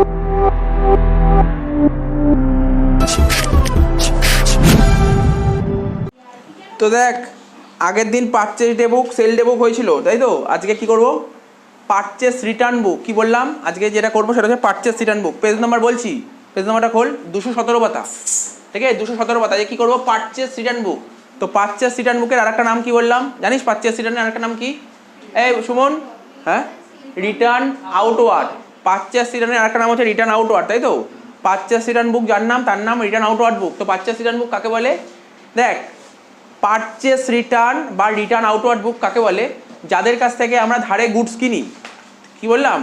তো দেখ আগের দিন পারচেস ডে বুক সেল ডে বুক হয়েছিল, তাই তো? আজকে কি করব? পারচেস রিটার্ন বুক। কি বললাম? আজকে যেটা করবো সেটা হচ্ছে পারচেস রিটার্ন বুক। পেজ নাম্বার বলছি, পেজ নাম্বারটা খোল, 217 পাতা। ঠিক আছে, 217 পাতা। যে কী করবো? পারচেস রিটার্ন বুক। তো পারচেস রিটার্ন বুকের আরেকটা নাম কি বললাম জানিস? পারচেস রিটার্নের আরেকটা নাম কি? এই সুমন, হ্যাঁ, রিটার্ন আউটওয়ার্ড। পারচেস রিটার্নের আরেকটা নাম হচ্ছে রিটার্ন আউটওয়ার্ড, তাই তো? পারচেস রিটার্ন বুক যার নাম তার নাম রিটার্ন আউটওয়ার্ড বুক। তো পারচেস রিটার্ন বুক কাকে বলে? দেখ, পারচেস রিটার্ন বা রিটার্ন আউটওয়ার্ড বুক কাকে বলে? যাদের কাছ থেকে আমরা ধারে গুডস কিনি। কি বললাম?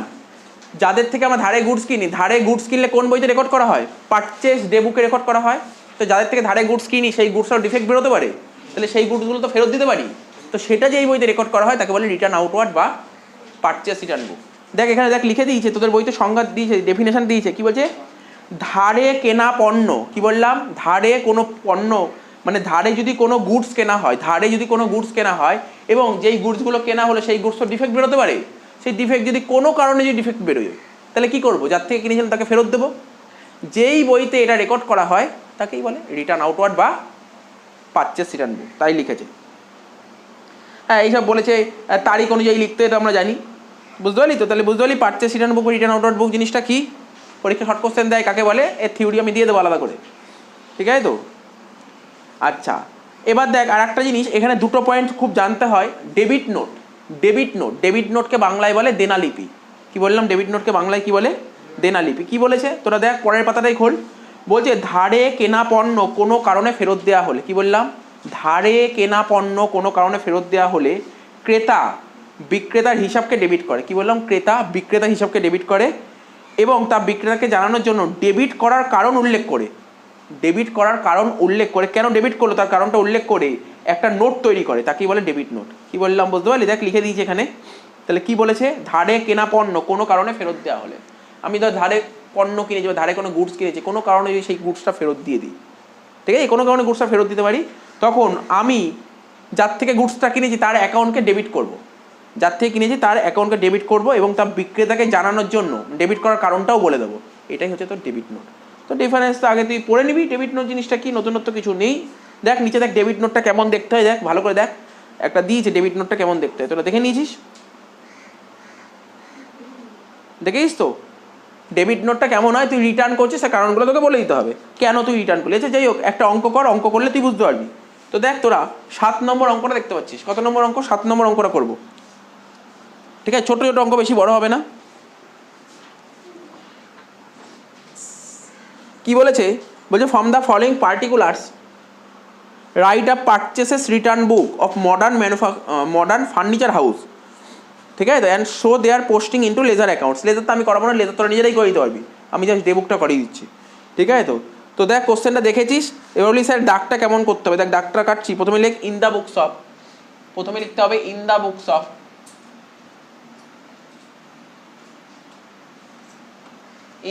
যাদের থেকে আমরা ধারে গুডস কিনি। ধারে গুডস কিনলে কোন বইতে রেকর্ড করা হয়? পারচেস ডে বুকে রেকর্ড করা হয়। তো যাদের থেকে ধারে গুডস কিনি সেই গুডসটার ডিফেক্ট বেরোতে পারে, তাহলে সেই গুডসগুলো তো ফেরত দিতে পারি। তো সেটা যে এই বইতে রেকর্ড করা হয় তাকে বলে রিটার্ন আউটওয়ার্ড বা পারচেস রিটার্ন বুক। দেখ এখানে দেখ লিখে দিয়েছে, তোদের বইতে সংজ্ঞা দিয়েছে, ডেফিনেশন দিয়েছে। কি বলছে? ধারে কেনা পণ্য। কি বললাম? ধারে কোনো পণ্য, মানে ধারে যদি কোনো গুডস কেনা হয়, ধারে যদি কোনো গুডস কেনা হয় এবং যেই গুডসগুলো কেনা হলো সেই গুডস তো ডিফেক্ট বেরোতে পারে। সেই ডিফেক্ট যদি কোনো কারণে যদি ডিফেক্ট বেরোয় তাহলে কি করবো? যার থেকে কিনেছিলাম তাকে ফেরত দেবো। যেই বইতে এটা রেকর্ড করা হয় তাকেই বলে রিটার্ন আউটওয়ার্ড বা পারচেস রিটার্ন বুক। তাই লিখেছে। হ্যাঁ, এইসব বলেছে তারিখ অনুযায়ী লিখতে, এটা আমরা জানি। বুঝতে পারলি তো? তাহলে বুঝতে পারলি পারচেস রিটার্ন বুক, রিটার্ন আউটওয়ার্ড বুক জিনিসটা কি। পরীক্ষা শর্ট কোশ্চেন দেয় কাকে বলে, এর থিওরি আমি দিয়ে দেবো আলাদা করে। ঠিক আছে তো? আচ্ছা, এবার দেখ আর একটা জিনিস, এখানে দুটো পয়েন্ট খুব জানতে হয়। Debit note, debit note, debit নোটকে বাংলায় বলে দেনালিপি। কি বললাম? ডেবিট নোটকে বাংলায় কি বলে? দেনালিপি। কি বলেছে তোরা দেখ, পরের পাতাটাই খোল। বলছে ধারে কেনা পণ্য কোনো কারণে ফেরত দেওয়া হলে। কি বললাম? ধারে কেনা পণ্য কোনো কারণে ফেরত দেওয়া হলে ক্রেতা বিক্রেতার হিসাবকে ডেবিট করে। কি বললাম? ক্রেতা বিক্রেতার হিসাবকে ডেবিট করে এবং তা বিক্রেতাকে জানানোর জন্য ডেবিট করার কারণ উল্লেখ করে। ডেবিট করার কারণ উল্লেখ করে, কেন ডেবিট করলো তার কারণটা উল্লেখ করে একটা নোট তৈরি করে, তাকেই বলে ডেবিট নোট। কি বললাম বুঝতে পারলি? দেখ লিখে দিয়েছি এখানে। তাহলে কি বলেছে? ধারে কেনা পণ্য কোনো কারণে ফেরত দেওয়া হলে। আমি ধর ধারে পণ্য কিনেছি বা ধারে কোনো গুডস কিনেছি, কোনো কারণে যদি সেই গুডসটা ফেরত দিয়ে দিই, ঠিক আছে, কোনো কারণে গুডসটা ফেরত দিতে পারি, তখন আমি যার থেকে গুডসটা কিনেছি তার অ্যাকাউন্টকে ডেবিট করব। যার থেকে কিনেছি তার অ্যাকাউন্টকে ডেবিট করব এবং তার বিক্রেতাকে জানানোর জন্য ডেবিট করার কারণটাও বলে দেবো। এটাই হচ্ছে তোর ডেবিট নোট। তো ডিফারেন্স তো আগে তুই পড়ে নিবি। ডেবিট নোট জিনিসটা কি, নতুনত্ব কিছু নেই। দেখ নিচে দেখ ডেবিট নোটটা কেমন দেখতে হয়, দেখ ভালো করে দেখ, একটা দিয়েছে ডেবিট নোটটা কেমন দেখতে হয়। তোরা দেখে নিয়েছিস? দেখেছিস তো ডেবিট নোটটা কেমন হয়? তুই রিটার্ন করছিস, সে কারণগুলো তোকে বলে দিতে হবে কেন তুই রিটার্ন করলি। আচ্ছা যাই হোক, একটা অঙ্ক কর, অঙ্ক করলে তুই বুঝতে পারবি। তো দেখ তোরা 7 নম্বর অঙ্কটা দেখতে পাচ্ছিস। কত নম্বর অঙ্ক? 7 নম্বর অঙ্কটা করবো। ঠিক আছে, ছোটো ছোটো অঙ্ক, বেশি বড় হবে না। কি বলেছে? বলছে from the following particulars write a purchases return book of modern furniture house. ঠিক আছে তো, and show their posting into ledger accounts. Ledger তো আমি করাবো না, লেজার তোরা নিজেরাই করে দিতে পারবি, আমি জাস্ট ডে বুকটা করিয়ে দিচ্ছি। ঠিক আছে তো? তো দেখ কোশ্চেনটা দেখেছিস। এবার বলি স্যার ডাকটা কেমন করতে হবে। দেখ ডাকটা কাটছি। প্রথমে লিখ ইন দ্য বুকস অফ, প্রথমে লিখতে হবে in the books of,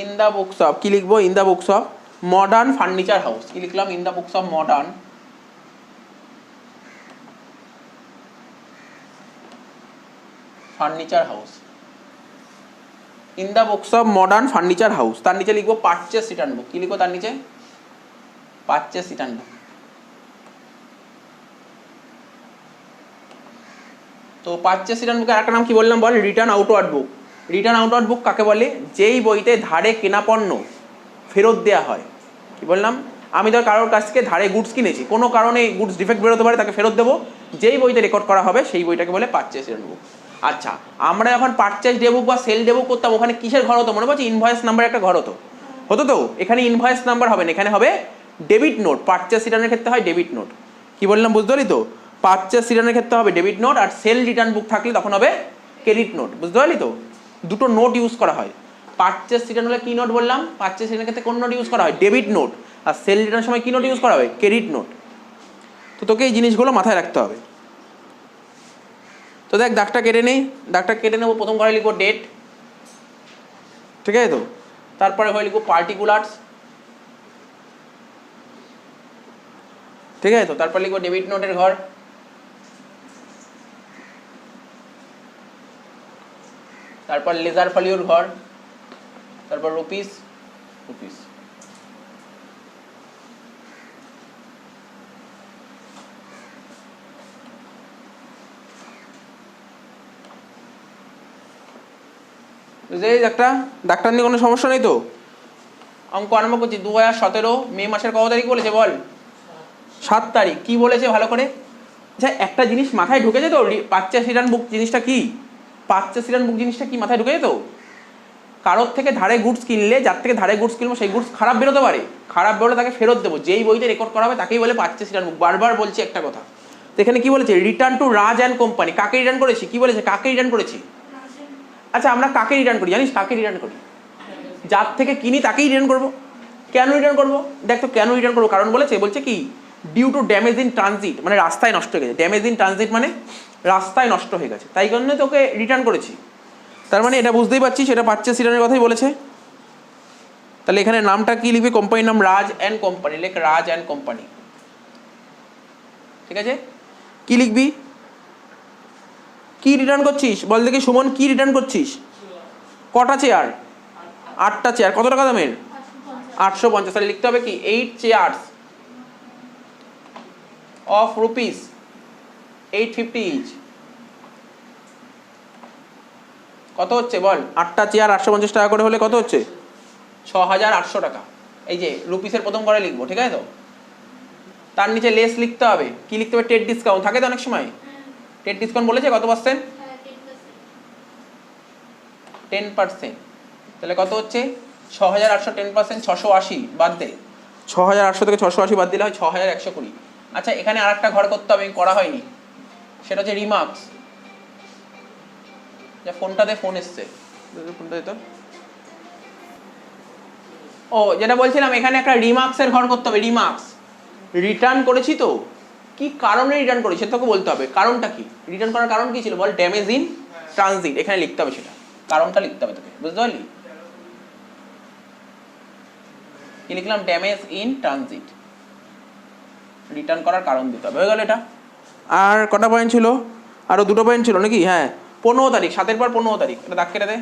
in the books of. কি লিখবো? In the books of modern furniture house. কি লিখলাম? In the books of modern furniture house, in the books of modern furniture house. তার নিচে লিখবো পারচেস রিটার্ন বুক। কি লিখবো তার নিচে? পারচেস রিটার্ন বুক। তো পারচেস রিটার্ন বুকের আরেকটা নাম কি বললাম বল? রিটার্ন আউটওয়ার্ড বুক। রিটার্ন আউটওয়ার্ড বুক কাকে বলে? যেই বইতে ধারে কেনা পণ্য ফেরত দেওয়া হয়। কি বললাম? আমি ধর কারোর কাছ থেকে ধারে গুডস কিনেছি, কোনো কারণে গুডস ডিফেক্ট বেরোতে পারে, তাকে ফেরত দেবো। যেই বইতে রেকর্ড করা হবে সেই বইটাকে বলে পারচেস রিটার্ন বুক। আচ্ছা, আমরা যখন পারচেস ডে বুক বা সেল ডে বুক করতাম, ওখানে কিসের ঘর হতো মনে পড়ছে? ইনভয়েস নাম্বার একটা ঘর হতো। হতো তো? এখানে ইনভয়েস নাম্বার হবে না, এখানে হবে ডেবিট নোট। পারচেস রিটার্নের ক্ষেত্রে হয় ডেবিট নোট। কি বললাম বুঝতে পারলি তো? পারচেস রিটার্নের ক্ষেত্রে হবে ডেবিট নোট, আর সেল রিটার্ন বুক থাকলে তখন হবে ক্রেডিট নোট। বুঝতে পারলি তো? দুটো নোট ইউজ করা হয়। পারচেস রিটার্ন হলে কি নোট বললাম? পারচেস রিটার্নের ক্ষেত্রে কোন নোট ইউজ করা হয়? Debit note. আর সেল রিটার্নের সময় কি নোট ইউজ করা হবে? Credit note. তো তোকে এই জিনিসগুলো মাথায় রাখতে হবে। তো দেখ দাগটা কেটে নেই, দাগটা কেটে নেবো। প্রথম ঘরে লিখবো ডেট, ঠিক আছে তো? তারপরে ঘরে লিখবো পার্টিকুলার্স, ঠিক আছে তো? তারপর লিখবো ডেবিট নোটের ঘর, তারপর লেজার ফলিওর ঘর, তারপর রুপিস রুপিস। একটা ডাক্তার নিয়ে কোনো সমস্যা নেই তো? অঙ্ক আরম্ভ করছি। 2017 মে মাসের কত তারিখ বলেছে বল? 7 তারিখ। কি বলেছে ভালো করে? আচ্ছা একটা জিনিস মাথায় ঢুকেছে তো, পারচেস রিটার্ন বুক জিনিসটা কি? পারচেস রিটার্ন বুক জিনিসটা কি মাথায় ঢুকেছে তো? কারোর থেকে ধারে গুডস কিনলে, যার থেকে ধারে গুডস কিনবো সেই গুডস খারাপ বেরোতে পারে, খারাপ বেরোলে তাকে ফেরত দেবো, যেই বইতে রেকর্ড করা হবে তাকেই বলে পারচেস রিটার্ন বুক। বারবার বলছি একটা কথা। তো এখানে কি বলেছে? Return to Raj and company. কাকে রিটার্ন করেছি? কি বলেছে? কাকে রিটার্ন করেছি? আচ্ছা আমরা কাকে রিটার্ন করি জানিস? কাকে রিটার্ন করি? যার থেকে কিনি তাকেই রিটার্ন করবো। কেন রিটার্ন করবো? দেখ তো কেন রিটার্ন করবো, কারণ বলছে কি due to damage in transit, মানে রাস্তায় নষ্ট হয়ে গেছে। ড্যামেজ ইন ট্রানজিট মানে রাস্তায় নষ্ট হয়ে গেছে, তাই জন্য তোকে রিটার্ন করেছি। তার মানে এটা বুঝতেই পারছিস, সেটা পারচেস রিটার্নের কথাই বলেছে। তাহলে এখানে নামটা কি লিখবি? কোম্পানির নাম রাজ অ্যান্ড কোম্পানি, লেখ রাজ অ্যান্ড কোম্পানি। ঠিক আছে? কি লিখবি? কি রিটার্ন করছিস বল দেখি সুমন, কি রিটার্ন করছিস? কটা চেয়ার? 8টা চেয়ার। কত টাকা দামের? 850। তাহলে লিখতে হবে কি 8 চেয়ার্স অফ রুপিস 850 ইচ। কত হচ্ছে বল? 8টা চেয়ার 850 টাকা করে হলে কত হচ্ছে? 6800 টাকা। এই যে রুপিসের প্রথম করে লিখবো, ঠিক আছে তো? তার নিচে লেস লিখতে হবে। কি লিখতে হবে? টেট ডিসকাউন্ট থাকে তো অনেক সময়। টেট ডিসকাউন্ট বলেছে কত পার্সেন্ট? 10%। তাহলে কত হচ্ছে? 6800 10% 680 বাদ দে। 6800 থেকে 680 বাদ দিলে হয় 6120। আচ্ছা এখানে আর একটা ঘর করতে হবে, করা হয়নি, সেটা হচ্ছে রিমার্কস। যা ফোনটাতে ফোন এসছে, ফোনটা দিত। ও যেটা বলছিলাম, এখানে একটা রিমার্কসের ঘর করতে হবে। রিমার্কস রিটার্ন করেছি তো, কি কারণে রিটার্ন করেছি তোকে বলতে হবে। কারণটা কি? রিটার্ন করার কারণ কি ছিল বল? Damage in transit. এখানে লিখতে হবে, সেটা কারণটা লিখতে হবে তোকে, বুঝতে পারলি? কি লিখলাম? Damage in transit. রিটার্ন করার কারণ দিতে হবে। হয়ে গেল এটা। আর কটা পয়েন্ট ছিল? আরো 2টো পয়েন্ট ছিল নাকি? হ্যাঁ 15 তারিখ, 7-এর পর 15 তারিখ। এটা দাগ কেটে দে।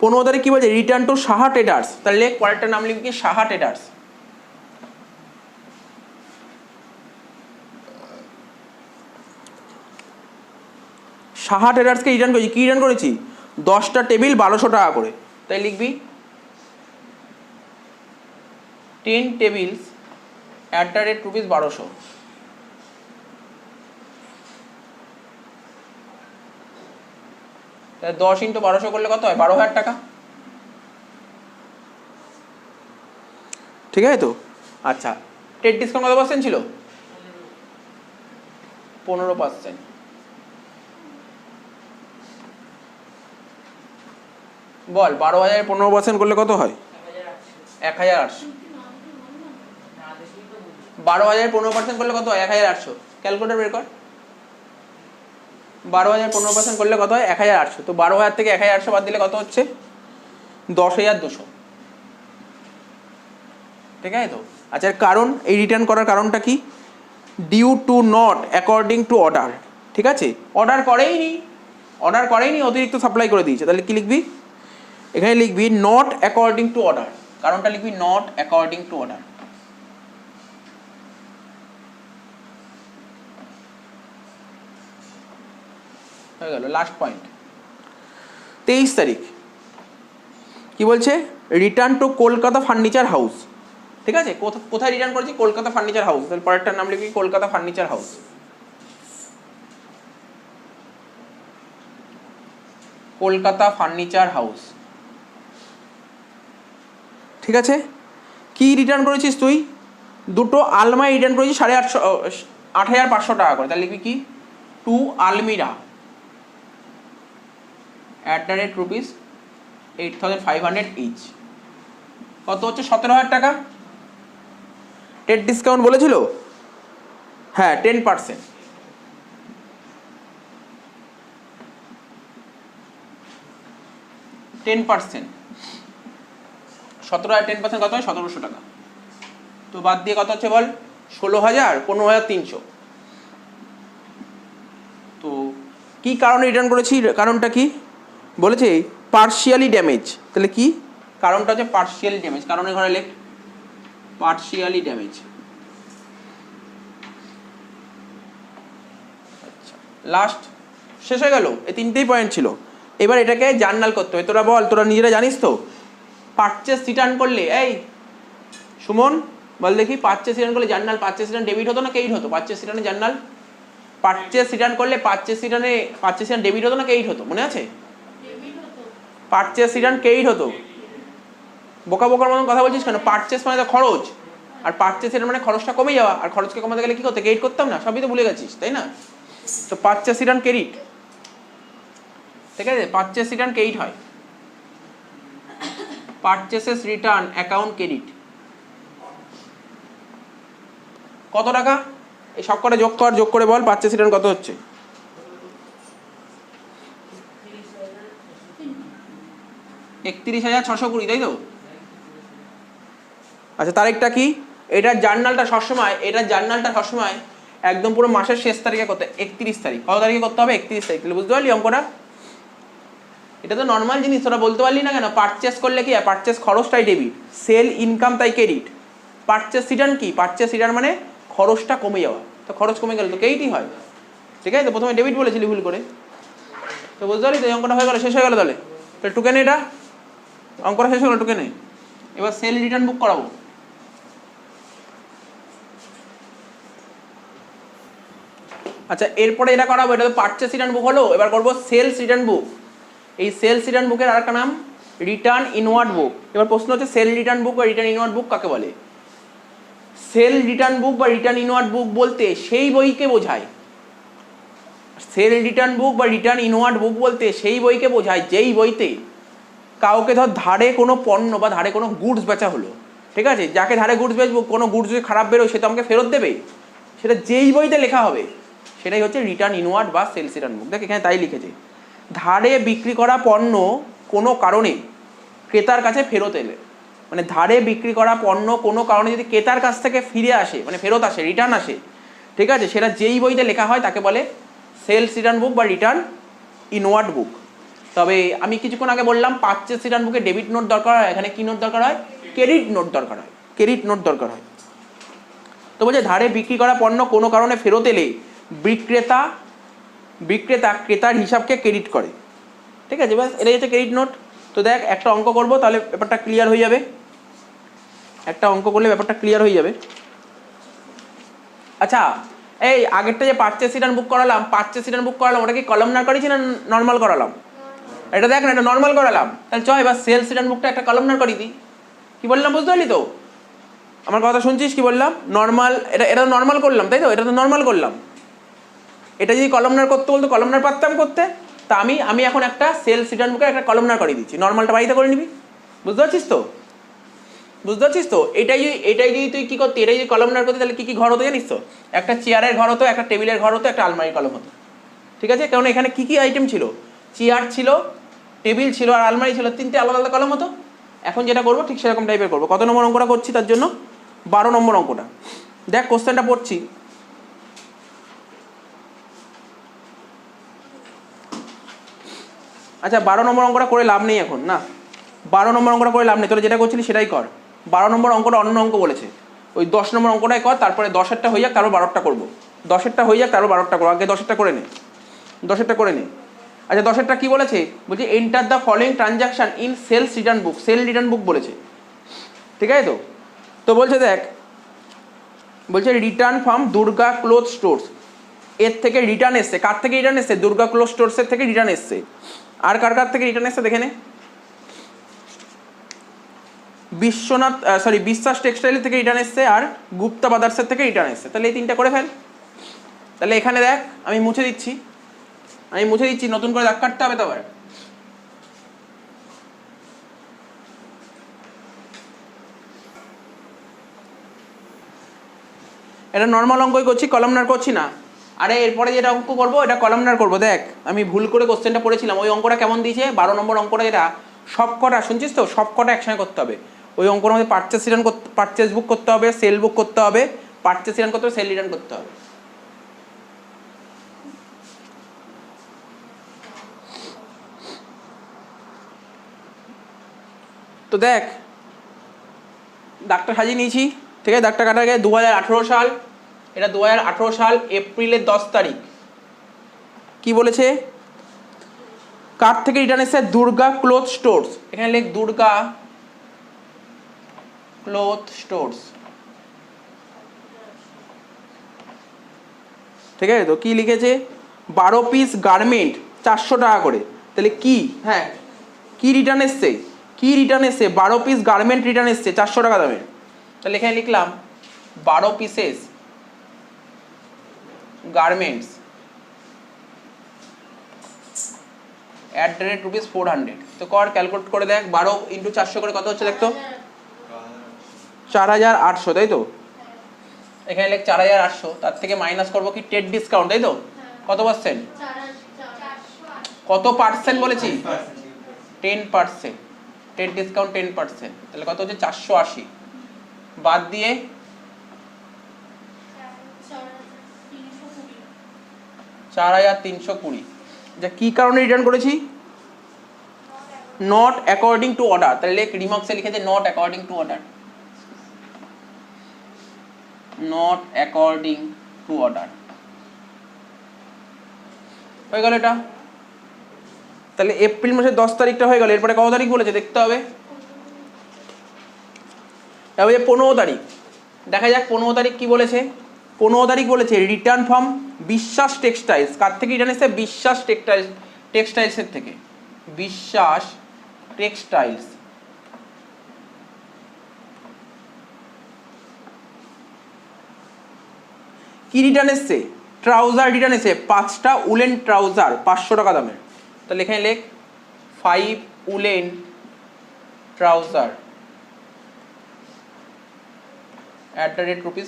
15 তারিখ কি বলছে? Return to Saha traders. তাহলে পরেরটার নাম লিখবি কি? সাহা ট্রেডার্স। সাহা ট্রেডার্সকে রিটার্ন করেছি। কি রিটার্ন করেছি? 10টা টেবিল 1200 টাকা করে। তাই লিখবি 10 টেবিলস @ ₹1200। তাহলে 10 × 1200 করলে কত হয়? 12,000 টাকা। ঠিক আছে তো? আচ্ছা টেট ডিসকাউন্ট কত পার্সেন্ট ছিল? 15%। বল 12,000 15% করলে কত হয়? 1800। 12,000 15% করলে কত হয়? 1800। ক্যালকুলেটর বের কর। 12,000 15% করলে কত হয়? 1800। তো 12,000 থেকে 1800 বাদ দিলে কত হচ্ছে? 10,200। ঠিক আছে তো? আচ্ছা কারণ, এই রিটার্ন করার কারণটা কি? Due to not according to order. ঠিক আছে? অর্ডার করেইনি, অতিরিক্ত সাপ্লাই করে দিয়েছে। তাহলে কি লিখবি? এখানে লিখবি নট অ্যাকর্ডিং টু অর্ডার। কারণটা লিখবি নট অ্যাকর্ডিং টু অর্ডার। হয়ে গেল। লাস্ট পয়েন্ট 23 তারিখ কি বলছে? Return to Kolkata furniture house. ঠিক আছে? কোথায় রিটার্ন করেছি? Kolkata furniture house. তাহলে পরেরটার নাম লিখবি Kolkata furniture house. Kolkata furniture house. ঠিক আছে? কি রিটার্ন করেছিস তুই? 2টো আলমারি রিটার্ন করেছিস 8,500 টাকা করে। তাহলে লিখবি কি? 2 আলমিরা @8,500 ইচ। কত হচ্ছে? 17,000 টাকা। টেট ডিসকাউন্ট বলেছিল? হ্যাঁ 10%। 10%। 17,000 10% কত হয়? 1,700 টাকা। তো বাদ দিয়ে কত হচ্ছে বল? 16,000 15,300। তো কি কারণে রিটার্ন করেছি? কারণটা কি বলেছে? পার্শিয়ালি ড্যামেজ, তাহলে কি কারণটা হচ্ছে পার্শিয়ালি ড্যামেজ, কারণের ঘরে লেখ পার্শিয়ালি ড্যামেজ। আচ্ছা লাস্ট শেষ হয়ে গেল, এই তিনটেই পয়েন্ট ছিল। এবার এটাকে জার্নাল করতে হবে। তোরা বল, তোরা নিজেরা জানিস তো পারচেস রিটার্ন করলে, এই সুমন বল দেখি, পারচেস রিটার্ন করলে জার্নাল পারচেস রিটার্ন ডেবিট হতো না ক্রেডিট হতো? পারচেস রিটার্নে জার্নাল পারচেস রিটার্ন করলে পারচেস রিটার্ন ডেবিট হতো না ক্রেডিট হতো? মনে আছে? পারচেস রিটার্ন ক্রেডিট হতো। বোকা বোকার মতন কথা বলছিস কেন? পারচেস মানে তো খরচ, আর পারচেস রিটার্ন মানে খরচটা কমে যাওয়া, আর খরচকে কমাতে গেলে কি করতে? ক্রেডিট করতাম না? সবই তো ভুলে গেছিস তাই না? তো পারচেস রিটার্ন ক্রেডিট, ঠিক আছে? পারচেস রিটার্ন ক্রেডিট হয়, পারচেসেস রিটার্ন অ্যাকাউন্ট ক্রেডিট। কত টাকা? এই সব কটা যোগ কর, যোগ করে বল পারচেস রিটার্ন কত হচ্ছে। 31,620, তাই তো? আচ্ছা তারিখটা কি? এটার জার্নালটা সবসময় একদম পুরো মাসের শেষ তারিখে করতে, 31 তারিখ। কত তারিখে করতে হবে? 31 তারিখ। তাহলে বুঝতে পারলি অঙ্কটা? এটা তো নর্মাল জিনিস, তোরা বলতে পারলি না কেন? পারচেস করলে কি হয়? পারচেস খরচটাই ডেবিট, সেল ইনকাম তাই ক্রেডিট। পারচেস রিটার্ন কি? পারচেস রিটার্ন মানে খরচটা কমে যাওয়া, তো খরচ কমে গেলে তো ক্রেডিটই হয়, ঠিক আছে? তো প্রথমে ডেবিট বলেছিলি ভুল করে, তো বুঝতে পারলি তো? এই অঙ্কটা হয়ে গেল, শেষ হয়ে গেল। তাহলে টুকে নে, এটা অঙ্কটা শেষ হয়ে গেল, টুকে নে। এবার সেল রিটার্ন বুক করাবো। আচ্ছা এরপরে এটা করাবো, এটা তো পারচেস রিটার্ন বুক হলো, এবার করবো সেলস রিটার্ন বুক। এই সেলস রিটার্ন বুকের আরেকটা নাম রিটার্ন ইনওয়ার্ড বুক। এবার প্রশ্ন হচ্ছে সেল রিটার্ন বুক বা রিটার্ন ইনওয়ার্ড বুক কাকে বলে? সেল রিটার্ন বুক বা রিটার্ন ইনওয়ার্ড বুক বলতে সেই বইকে বোঝায়, সেল রিটার্ন বুক বা রিটার্ন ইনওয়ার্ড বুক বলতে সেই বইকে বোঝায় যেই বইতে কাউকে ধর ধারে কোনো পণ্য বা ধারে কোনো গুডস বেচা হলো, ঠিক আছে? যাকে ধারে গুডস বেচবো, কোনো গুডস যদি খারাপ বেরোয় সে তো আমাকে ফেরত দেবে, সেটা যেই বইতে লেখা হবে সেটাই হচ্ছে রিটার্ন ইনওয়ার্ড বা সেলস রিটার্ন বুক। দেখ এখানে তাই লিখেছে, ধারে বিক্রি করা পণ্য কোনো কারণে ক্রেতার কাছে ফেরত এলে, মানে ধারে বিক্রি করা পণ্য কোনো কারণে যদি ক্রেতার কাছ থেকে ফিরে আসে, মানে ফেরত আসে, রিটার্ন আসে, ঠিক আছে? সেটা যেই বইতে লেখা হয় তাকে বলে সেলস রিটার্ন বুক বা রিটার্ন ইনওয়ার্ড বুক। তবে আমি কিছুক্ষণ আগে বললাম পারচেস রিটার্ন বুকে ডেবিট নোট দরকার হয়, এখানে কি নোট দরকার হয়? ক্রেডিট নোট দরকার হয়, ক্রেডিট নোট দরকার হয়। তো বলছে ধারে বিক্রি করা পণ্য কোনো কারণে ফেরত এলে বিক্রেতা ক্রেতার হিসাবকে ক্রেডিট করে, ঠিক আছে? ব্যাস এটাই হচ্ছে ক্রেডিট নোট। তো দেখ একটা অঙ্ক করবো, তাহলে ব্যাপারটা ক্লিয়ার হয়ে যাবে, একটা অঙ্ক করলে ব্যাপারটা ক্লিয়ার হয়ে যাবে। আচ্ছা এই আগেরটা যে পারচেস রিটার্ন বুক করালাম, ওটা কি কলামনার করেছি না নর্মাল করালাম? এটা দেখ না, এটা নর্মাল করালাম। তাহলে চল এবার সেলস রিটার্ন বুকটা একটা কলামনার করিয়ে দিই। কি বললাম বুঝতে পারলি তো? আমার কথা শুনছিস? কি বললাম? নর্মাল, এটা নর্মাল করলাম তাই তো? এটা তো নর্মাল করলাম। এটা যদি কলামনার করতে বলতো কলামনার পারতাম করতে, তা আমি এখন একটা সেলস রিটার্ন বুকে একটা কলামনার করিয়ে দিচ্ছি, নর্মালটা বাড়িতে করে নিবি। বুঝতে পারছিস তো? এটাই যদি তুই কি করতি, এটাই যদি কলামনার করতি, তাহলে কি কি ঘর হতো জানিস তো? একটা চেয়ারের ঘর হতো, একটা টেবিলের ঘর হতো, একটা আলমারির কলম হতো, ঠিক আছে? কারণ এখানে কি কি আইটেম ছিল? চেয়ার ছিল, টেবিল ছিল আর আলমারি ছিল, তিনটে আলাদা আলাদা কলম হতো। এখন যেটা করবো ঠিক সেরকম টাইপের করবো। কত নম্বর অঙ্কটা করছি তার জন্য? 12 নম্বর অঙ্কটা। দেখ কোশ্চেনটা পড়ছি, আচ্ছা 12 নম্বর অঙ্কটা করে লাভ নেই এখন, না 12 নম্বর অঙ্কটা করে লাভ নেই, তোরা যেটা করছিলি সেটাই কর। 12 নম্বর অঙ্কটা অন্য অঙ্ক বলেছে, ওই 10 নম্বর অঙ্কটাই কর, তারপরে 10এরটা হয়ে যাক, তারপর 12টা করবো। 10এরটা হয়ে যাক, তারপর 12টা করবো, আগে 10এরটা করে নে, 10এরটা করে নে। আচ্ছা 10এরটা কি বলেছে? বলছে enter the following transaction in sales return book, sale return book বলেছে, ঠিক আছে? তো বলছে দেখ, বলছে return from Durga cloth stores, এর থেকে রিটার্ন এসছে। কার থেকে রিটার্ন এসছে? দুর্গা ক্লোথ স্টোর্সের থেকে রিটার্ন এসছে। আর কার থেকে রিটার্ন এসছে দেখে নে? বিশ্বাস টেক্সটাইল থেকে রিটার্ন এসছে, আর গুপ্তা ব্রাদার্সের থেকে রিটার্ন এসছে। তাহলে এই তিনটা করে ফেল। তাহলে এখানে দেখ আমি মুছে দিচ্ছি, নতুন করে দাগ কাটতে হবে তো আবার। এটা নর্মাল অঙ্কই করছি, কলামনার করছি না। আরে এরপরে যেটা অঙ্ক করবো এটা কলামনার করবো। দেখ আমি ভুল করে কোশ্চেনটা পড়েছিলাম, ওই অঙ্কটা কেমন দিয়েছে? 12 নম্বর অঙ্কটা যেটা, সবকটা শুনছিস তো? সবকটা একসঙ্গে করতে হবে। ওই অঙ্কর মধ্যে পারচেস বুক করতে হবে, সেল বুক করতে হবে, পারচেস রিটার্ন করতে হবে, সেল রিটার্ন করতে হবে। তো দেখ দাগটা সাজিয়ে নিয়েছি, ঠিক আছে? দাগটা কাটা গেছে 2018 সাল, এটা 2018 সাল এপ্রিলের 10 তারিখ। কি বলেছে? কার থেকে রিটার্ন এসেছে? Durga cloth stores. এখানে লেখ দুর্গা ক্লথ স্টোর্স, ঠিক আছে? তো কি লিখেছে? 12 পিস গার্মেন্ট 400 টাকা করে। তাহলে কি, হ্যাঁ কি রিটার্ন এসছে? কি রিটার্ন এসছে? 12 পিস গার্মেন্ট রিটার্ন এসছে 400 টাকা দামের। তাহলে এখানে লিখলাম 12 পিসেস গার্মেন্টস @400। তো কর, ক্যালকুলেট করে দেখ, 12 × 400 করে কত হচ্ছে দেখতো? 4800, তাই তো? এখানে লেখ 4800, তার থেকে মাইনাস করবো কি টেট ডিসকাউন্ট, তাই তো? কত পার্সেন্ট? কত পার্সেন্ট বলেছি? 10%। টেট ডিসকাউন্ট 10%, তাহলে কত হচ্ছে? 480 বাদ দিয়ে 4320। যা কি কারণে রিটার্ন করেছি? Not according to order. তাহলে লেখ রিমার্কসে লিখেছে not according to order, not according to order. হয়ে গেল এটা। তাহলে এপ্রিল মাসের 10 তারিখটা হয়ে গেল। এরপরে কত তারিখ বলেছে দেখতে হবে। এবারে 15 তারিখ দেখা যাক। 15 তারিখ কি বলেছে? 15 তারিখ বলেছে রিটার্ন ফ্রম বিশ্বাস টেক্সটাইলস। কার থেকে রিটার্ন এসেছে? বিশ্বাস টেক্সটাইলসের থেকে। বিশ্বাস টেক্সটাইলস। কি রিটার্ন এসছে? ট্রাউজার রিটার্ন এসেছে, 5টা উলেন ট্রাউজার 500 টাকা দামের। তাহলে এখানে লেখ 5 উলেন ট্রাউজার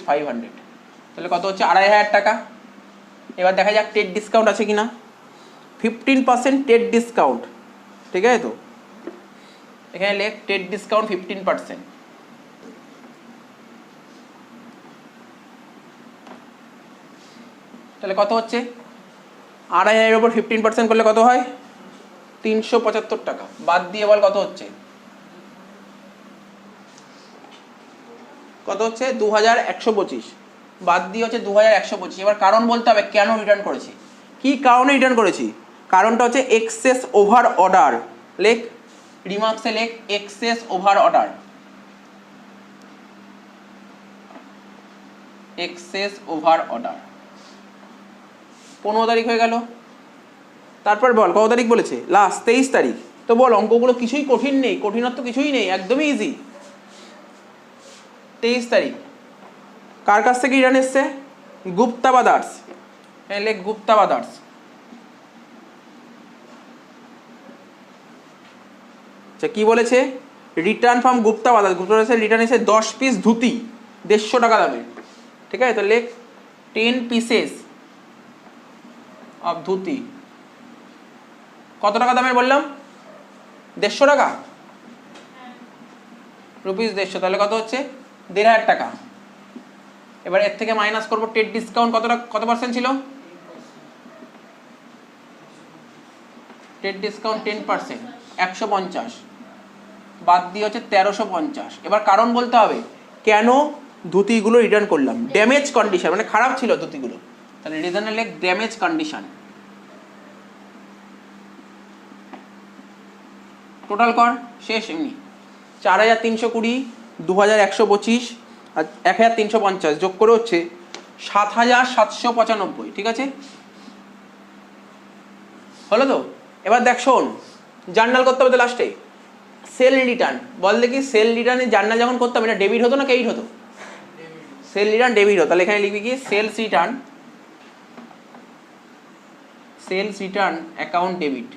@500। তাহলে কত হচ্ছে? 2500 টাকা। এবার দেখা যাক টেট ডিসকাউন্ট আছে কিনা। 15% টেট ডিসকাউন্ট, ঠিক আছে তো? এখানে লেখ টেট ডিসকাউন্ট 15%। তাহলে কত হচ্ছে? 2500 এর উপর 15% করলে কত হয়? 375 টাকা। বাদ দিয়ে বল কত হচ্ছে? কত হচ্ছে? 2125। বাদ দিয়ে হচ্ছে 2125। এবার কারণ বলতে হবে কেন রিটার্ন করেছি, কি কারণে রিটার্ন করেছি। কারণটা হচ্ছে এক্সেস ওভার অর্ডার। লেখ রিমার্কসে লেখ excess over order, excess over order. 15 তারিখ হয়ে গেল। তারপর বল কত তারিখ বলেছে? লাস্ট 23 তারিখ। তো বল অঙ্কগুলো কিছুই কঠিন নেই, কঠিনত্ব কিছুই নেই, একদমই ইজি। 23 তারিখ কার কাছ থেকে রিটার্ন এসছে? গুপ্তা ব্রাদার্স। লেখ গুপ্তা ব্রাদার্স। আচ্ছা কি বলেছে? Return from Gupta brothers. Gupta ব্রাদার্সের রিটার্ন এসে 10 পিস ধুতি 150 টাকা দামে, ঠিক আছে? তো লেখ 10 পিসেস অফ ধুতি। কত টাকা দামের বললাম? 150 টাকা, ₹150। তাহলে কত হচ্ছে? 1500 টাকা। এবার এর থেকে মাইনাস করবো টেট ডিসকাউন্ট। কত পার্সেন্ট ছিল? TET discount 10%, 150। বাদ দিয়ে হচ্ছে 1350। এবার কারণ বলতে হবে কেন ধুতিগুলো রিটার্ন করলাম। ড্যামেজ কন্ডিশন, মানে খারাপ ছিল ধুতিগুলো। তাহলে রিজনে লেখ ড্যামেজ কন্ডিশন। টোটাল কর, শেষ। এমনি 4320, 2125 আর 1350 যোগ করে হচ্ছে 7795, ঠিক আছে? হলো তো? এবার দেখ শোন, জার্নাল করতে হবে তো লাস্টে। সেল রিটার্ন বল দেখি, সেল রিটার্নে জার্নাল যখন করতাম এটা ডেবিট হতো না ক্রেডিট হতো? সেল রিটার্ন ডেবিট হতো। তাহলে এখানে লিখবি কি? Sales return account debit.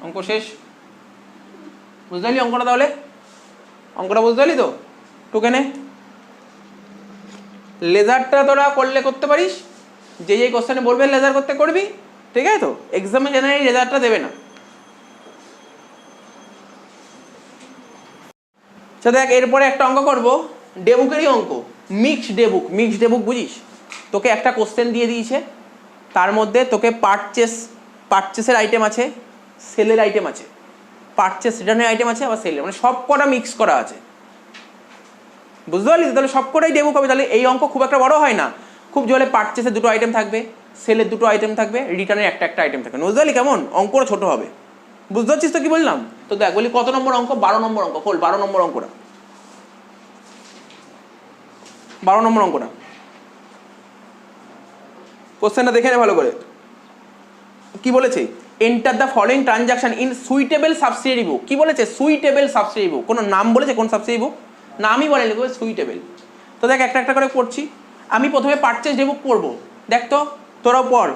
অঙ্ক শেষ। বুঝতে পারলি অঙ্কটা? তাহলে অঙ্কটা বুঝতে পারলি তো? টুকেনে লেজারটা তোরা করতে পারিস, যে কোশ্চেনে বলবে লেজার করতে করবি, ঠিক আছে তো? এক্সামে জেনারেলি লেজারটা দেবে না। আচ্ছা দেখ, এরপরে একটা অঙ্ক করবো, ডেবুকেরই অঙ্ক, মিক্সড ডেবুক বুঝিস? তোকে একটা কোশ্চেন দিয়ে দিয়েছে, তার মধ্যে তোকে পারচেসের আইটেম আছে, সেলের আইটেম আছে। পারচেস রিটার্নের আইটেম আছে, আবার সেলের, মানে সব কটা মিক্স করা আছে। বুঝতে পারলি? তাহলে সব কটাই ডেবুক হবে। তাহলে এই অঙ্ক খুব একটা বড় হয় না, খুব জলে পারচেসের দুটো আইটেম থাকবে, সেলের দুটো আইটেম থাকবে, রিটার্নের একটা একটা আইটেম থাকবে। বুঝতে পারলি কেমন? অঙ্কটা ছোট হবে। বুঝতে পারছিস তো কি বললাম? তো দেখ বলি কত নম্বর অঙ্ক? 12 নম্বর অঙ্ক। খোল 12 নম্বর অঙ্কটা, 12 নম্বর অঙ্কটা কোশ্চেনটা দেখে নে ভালো করে। কি বলেছে? Enter the following transaction in suitable subsidiary book. কি বলেছে? Suitable subsidiary book. কোনো নাম বলেছে কোন সাবসিডিয়ারি বুক? নামই বলে লিখবে সুইটেবল। তো দেখ একটা একটা করে পড়ছি। আমি প্রথমে পারচেস ডে বুক পড়বো। দেখ তো তোরাও পড়,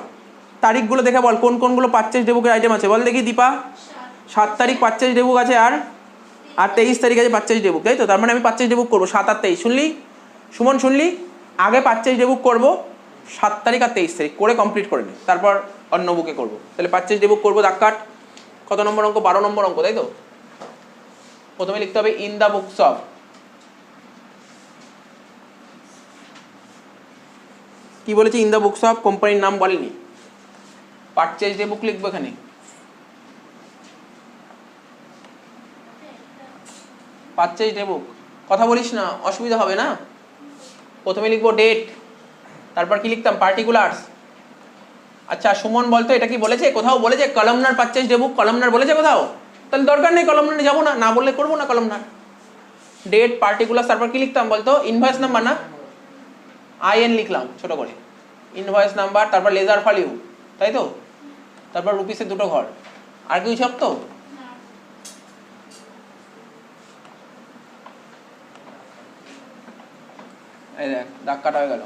তারিখগুলো দেখে বল কোন কোনগুলো পারচেস ডে বুকের আইটেম আছে। বল দেখি দীপা। 7 তারিখ পারচেস ডে বুক আছে, আর 23 তারিখ আছে পারচেস ডে বুক, তাই তো? তার মানে আমি পারচেস ডে বুক করবো 7 আর 23। শুনলি সুমন? শুনলি? আগে পারচেস ডে বুক করবো 7 তারিখ আর 23 তারিখ করে কমপ্লিট করে নে, তারপর অন্য বুকে করবো। তাহলে পারচেস ডে বুক করবো, দাগ কাট। কত নম্বর অঙ্ক? 12 নম্বর অঙ্ক, তাই তো? প্রথমে লিখতে হবে ইন দ্য বুকস অফ। কি বলেছে? ইন দ্য বুকস অফ, কোম্পানির নাম বলেনি। পারচেস ডে বুক লিখবো এখানে। পারচেস ডে বুক, কথা বলিস না, অসুবিধা হবে না। প্রথমে লিখবো ডেট, তারপর কি লিখতাম? পার্টিকুলার্স। আচ্ছা সুমন বলতো এটা কি বলেছে? কোথাও বলেছে কলামনার পারচেস ডে বুক? কলামনার বলেছে কোথাও? তাহলে দরকার নেই, কলামনারে যাবো না, না বললে করবো না কলামনার। ডেট, পার্টিকুলার্স, তারপর কি লিখতাম বলতো? ইনভয়েস নাম্বার, না IN লিখলাম ছোট করে, ইনভয়েস নাম্বার, তারপর লেজার ভ্যালু, তাই তো? তারপর রুপিসের দুটো ঘর। আর কি সব তো? এই দেখ দাগ কাটা হয়ে গেল,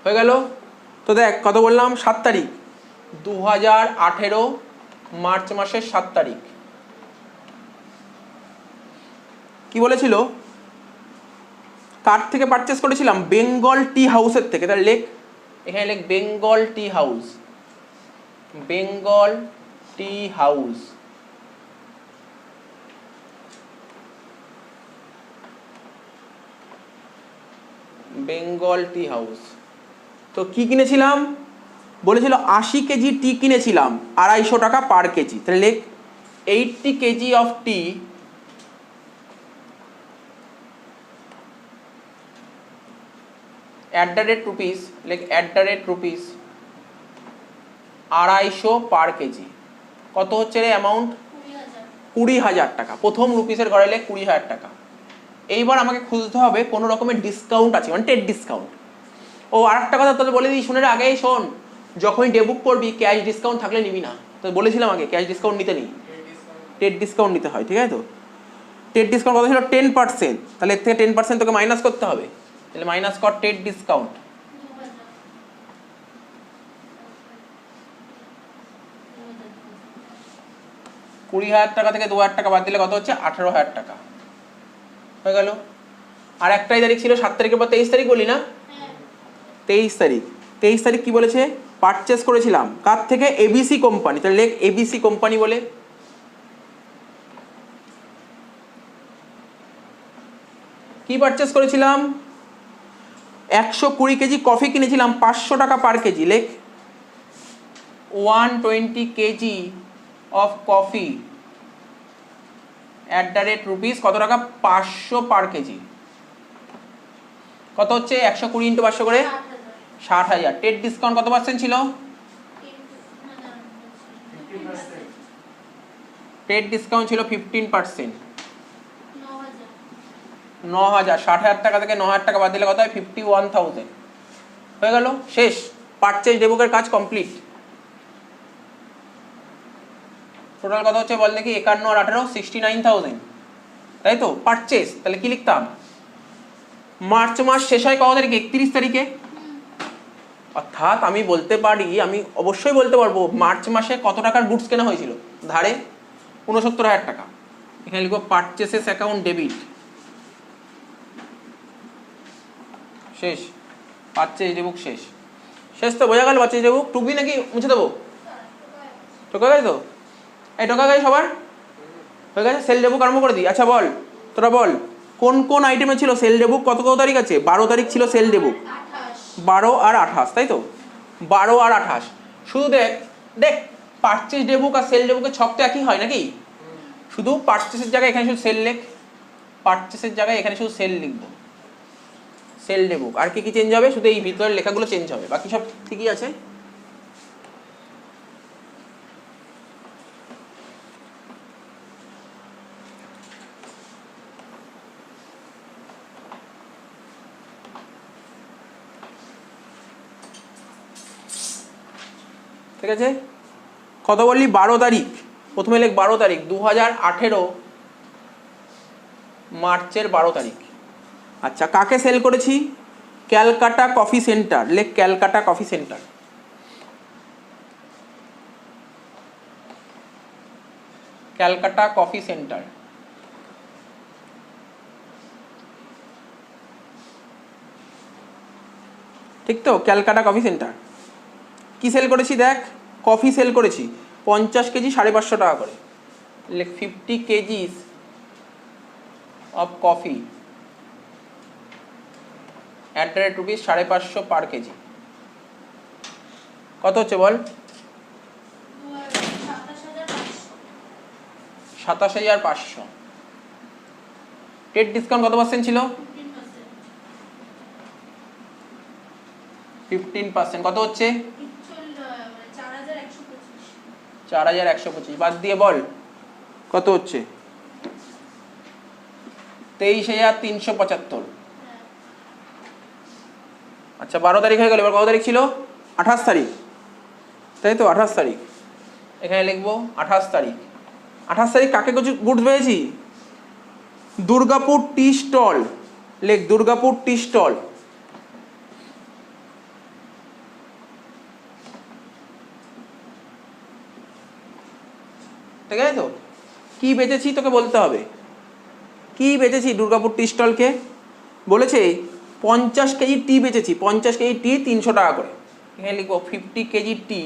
হয়ে গেল। তো দেখ কত বললাম? 7 তারিখ 2018 মার্চ মাসের 7 তারিখ। কি বলেছিল? কার থেকে পারচেস করেছিলাম? বেঙ্গল টি হাউসের থেকে। তাহলে লেখ এখানে, লেখ Bengal tea house, Bengal tea house. Bengal tea house. তো কি কিনেছিলাম? বলেছিল 80 কেজি টি কিনেছিলাম, 250 টাকা পার কেজি। তাহলে লেখ 80 কেজি অফ টি @rupees, লেখ @rupees 250 পার কেজি। কত হচ্ছে রে অ্যামাউন্ট? 20,000 টাকা। প্রথম রুপিসের ঘরে লেখ 20,000 টাকা। এইবার আমাকে খুঁজতে হবে কোনো রকমের ডিসকাউন্ট আছে, মানে টেট ডিসকাউন্ট। ও আর একটা কথা তোদের বলে দিই, শুনে আগেই শোন, যখনই ডে বুক করবি ক্যাশ ডিসকাউন্ট থাকলে নিবি না। তো বলেছিলাম আগে ক্যাশ ডিসকাউন্ট নিতে নেই, টেট ডিসকাউন্ট নিতে হয়, ঠিক আছে তো? টেট ডিসকাউন্ট কত ছিল? 10%। তাহলে এর থেকে 10% তোকে মাইনাস করতে হবে। তাহলে মাইনাস কর টেট ডিসকাউন্ট। $20,000 টাকা থেকে 2,000 টাকা বাদ দিলে কত হচ্ছে? 18,000 টাকা হয়ে গেল। আর একটাই তারিখ ছিল 7 তারিখের পর 23 তারিখ, বলি না? 23 তারিখ। 23 তারিখ কি বলেছে? পারচেস করেছিলাম কার থেকে? ABC company. তাহলে লেখ ABC কোম্পানি বলে। কি পারচেস করেছিলাম? 120 কেজি কফি কিনেছিলাম, 500 টাকা পার কেজি। লেখ 120 কেজি অফ কফি @rupees কত টাকা? 500 পার কেজি। কত হচ্ছে? 120 × 500 করে 60,000। টেট ডিসকাউন্ট কত পার্সেন্ট ছিল? টেট ডিসকাউন্ট ছিল 15%। 9,000, 60,000 টাকা থেকে 9,000 টাকা বাদ দিলে কত হয়? 51,000 হয়ে গেল। শেষ, পারচেজ ডে বুকের কাজ কমপ্লিট। টোটাল কত হচ্ছে বল দেখি? 51 আর 18 69,000, তাই তো? পারচেজ। তাহলে কি লিখতাম? মার্চ মাস শেষ হয় কত তারিখে? 31 তারিখে। অর্থাৎ আমি বলতে পারি, আমি অবশ্যই বলতে পারবো মার্চ মাসে কত টাকার গুডস কেনা হয়েছিল ধারে? 69,000 টাকা। এখানে লিখবো পারচেসেস অ্যাকাউন্ট ডেবিট। শেষ, পারচেজ ডে বুক শেষ। শেষ তো? বোঝা গেল পারচেজ ডে বুক? টুকবি নাকি মুছে দেবো? টোকা গেছে তো? এই টোকা গেছে সবার? হয়ে গেছে। সেল ডে বুক আরম্ভ করে দিই। আচ্ছা বল, তোরা বল কোন কোন আইটেমে ছিল সেল ডে বুক? কত কত তারিখ আছে? 12 তারিখ ছিল সেল ডে বুক। 12 আর 28, তাই তো? 12 আর 28। শুধু দেখ দেখ পারচেস ডে বুক আর সেল ডে বুকের ছক তো একই হয় নাকি? শুধু পারচেসের জায়গায় এখানে শুধু সেল লেখ, পারচেসের জায়গায় এখানে শুধু সেল লিখবো, সেল ডে বুক। আর কি কি চেঞ্জ হবে? শুধু এই ভিতরের লেখাগুলো চেঞ্জ হবে, বাকি সব ঠিকই আছে। ঠিক আছে, কত বললি? 12 তারিখ। প্রথমে লেখ 12 তারিখ, 2018 মার্চের 12 তারিখ। আচ্ছা, কাকে সেল করেছি? Calcutta coffee centre. লেখ Calcutta coffee centre. Calcutta coffee centre. ঠিক তো? Calcutta coffee centre. কি সেল করেছি? দেখ, কফি সেল করেছি 50 কেজি 550 টাকা করে। লেখ 50 KGs of coffee at the rate rupees 550 per KG. কত হচ্ছে বল? 27,500। টেট ডিসকাউন্ট কত পার্সেন্ট ছিল? 15%। কত হচ্ছে? 4,125। বাদ দিয়ে বল কত হচ্ছে? 23,375। আচ্ছা, 12 তারিখ হয়ে গেল, এবার কত তারিখ ছিল? 28 তারিখ, তাই তো? 28 তারিখ এখানে লিখবো। 28 তারিখ, 28 তারিখ কাকে গুডস পেয়েছি? Durgapur tea stall. লেখ দুর্গাপুর টি স্টল। ঠিক আছে তো? কি বেচেছি তোকে বলতে হবে, কি বেচেছি দুর্গাপুর টি স্টলকে? বলেছে 50 কেজি টি বেচেছি, 50 কেজি টি 300 টাকা করে। এখানে লিখবো 50 KG T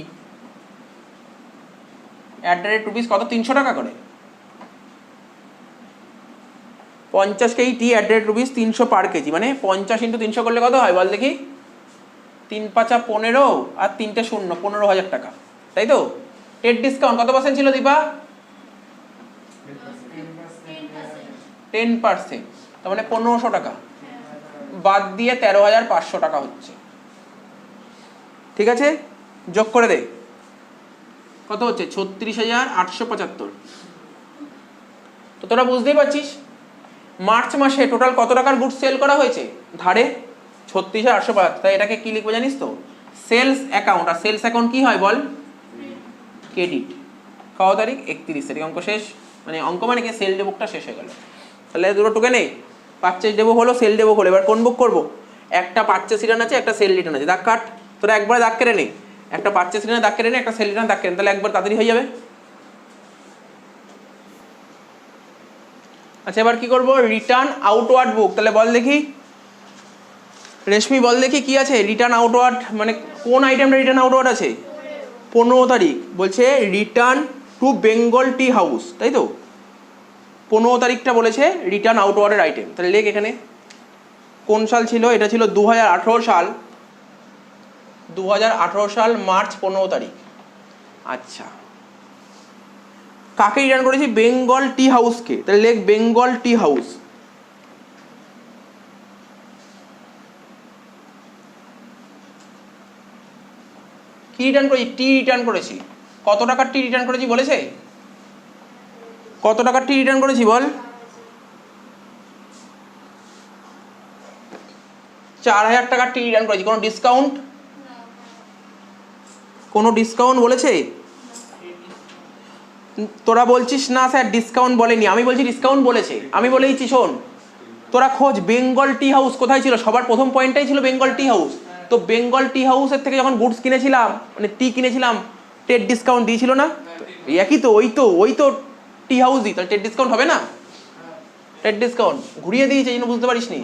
at the rate rupees কত? 300 টাকা করে। 50 KG T at the rate rupees 300 per KG, মানে 50 × 300 করলে কত হয় বল দেখি? 3 × 5 = 15 আর 3টে 0, 15,000 টাকা, তাই তো? টেট ডিসকাউন্ট কত পার্সেন্ট ছিল দীপা? 10%, তার মানে 1500 টাকা। বাদ দিয়ে 13,500 টাকা হচ্ছে। ঠিক আছে, যোগ করে দে কত হচ্ছে? 36,875। তো তোরা বুঝতেই পারছিস মার্চ মাসে টোটাল কত টাকার গুডস সেল করা হয়েছে ধারে? 36,875। তাই এটাকে কি লিখবো জানিস তো? Sales account. আর সেলস অ্যাকাউন্ট কি হয় বল? ক্রেডিট। কত তারিখ? 31 তারিখ। অঙ্ক শেষ। মানে অঙ্ক মানে কি, সেল ডে বুকটা শেষ হয়ে গেল। তাহলে দুটো টুকে নেই, পারচেস ডে বুক হলো, সেল ডে বুক হলো। এবার কোন বুক করবো? একটা পারচেস রিটার্ন আছে, একটা সেল রিটার্ন আছে। দাগ কাট, তোরা একবারে দাগ কেটে নে। একটা পারচেস রিটার্ন দাগ কেটে নে, একটা সেল রিটার্ন দাগ কেটে নে, তাহলে একবার তাড়াতাড়ি হয়ে যাবে। আচ্ছা, এবার কি করবো? রিটার্ন আউটওয়ার্ড বুক। তাহলে বল দেখি রেশমি, বল দেখি কি আছে রিটার্ন আউটওয়ার্ড, মানে কোন আইটেমটা রিটার্ন আউটওয়ার্ড আছে? 15 তারিখ বলছে return to Bengal tea house, তাই তো? 15 তারিখটা বলেছে রিটার্ন আউটওয়ার্ডের আইটেম। তাহলে লেখ এখানে কোন সাল ছিল? এটা ছিল 2018 সাল। 2018 সাল মার্চ 15 তারিখ। আচ্ছা, কাকে রিটার্ন করেছি? বেঙ্গল টি হাউসকে। তাহলে লেখ বেঙ্গল টি হাউস। কি রিটার্ন করেছি? টি রিটার্ন করেছি। কত টাকার টি রিটার্ন করেছি বলেছে? কত টাকার টি রিটার্ন করেছি বল? 4,000 টাকার টি রিটার্ন করেছি। কোনো ডিসকাউন্ট? কোনো ডিসকাউন্ট বলেছে? তোরা বলছিস না স্যার ডিসকাউন্ট বলেনি, আমি বলছি ডিসকাউন্ট বলেছে। আমি বলে দিচ্ছি শোন, তোরা খোঁজ বেঙ্গল টি হাউস কোথায় ছিল। সবার প্রথম পয়েন্টটাই ছিল বেঙ্গল টি হাউস। তো বেঙ্গল টি হাউসের থেকে যখন গুডস কিনেছিলাম, মানে টি কিনেছিলাম, টেট ডিসকাউন্ট দিয়েছিল না? একই তো, ওই তো টি হাউসই। তাহলে টেট ডিসকাউন্ট হবে না? টেট ডিসকাউন্ট ঘুরিয়ে দিয়েছে, এই জন্য বুঝতে পারিস নি।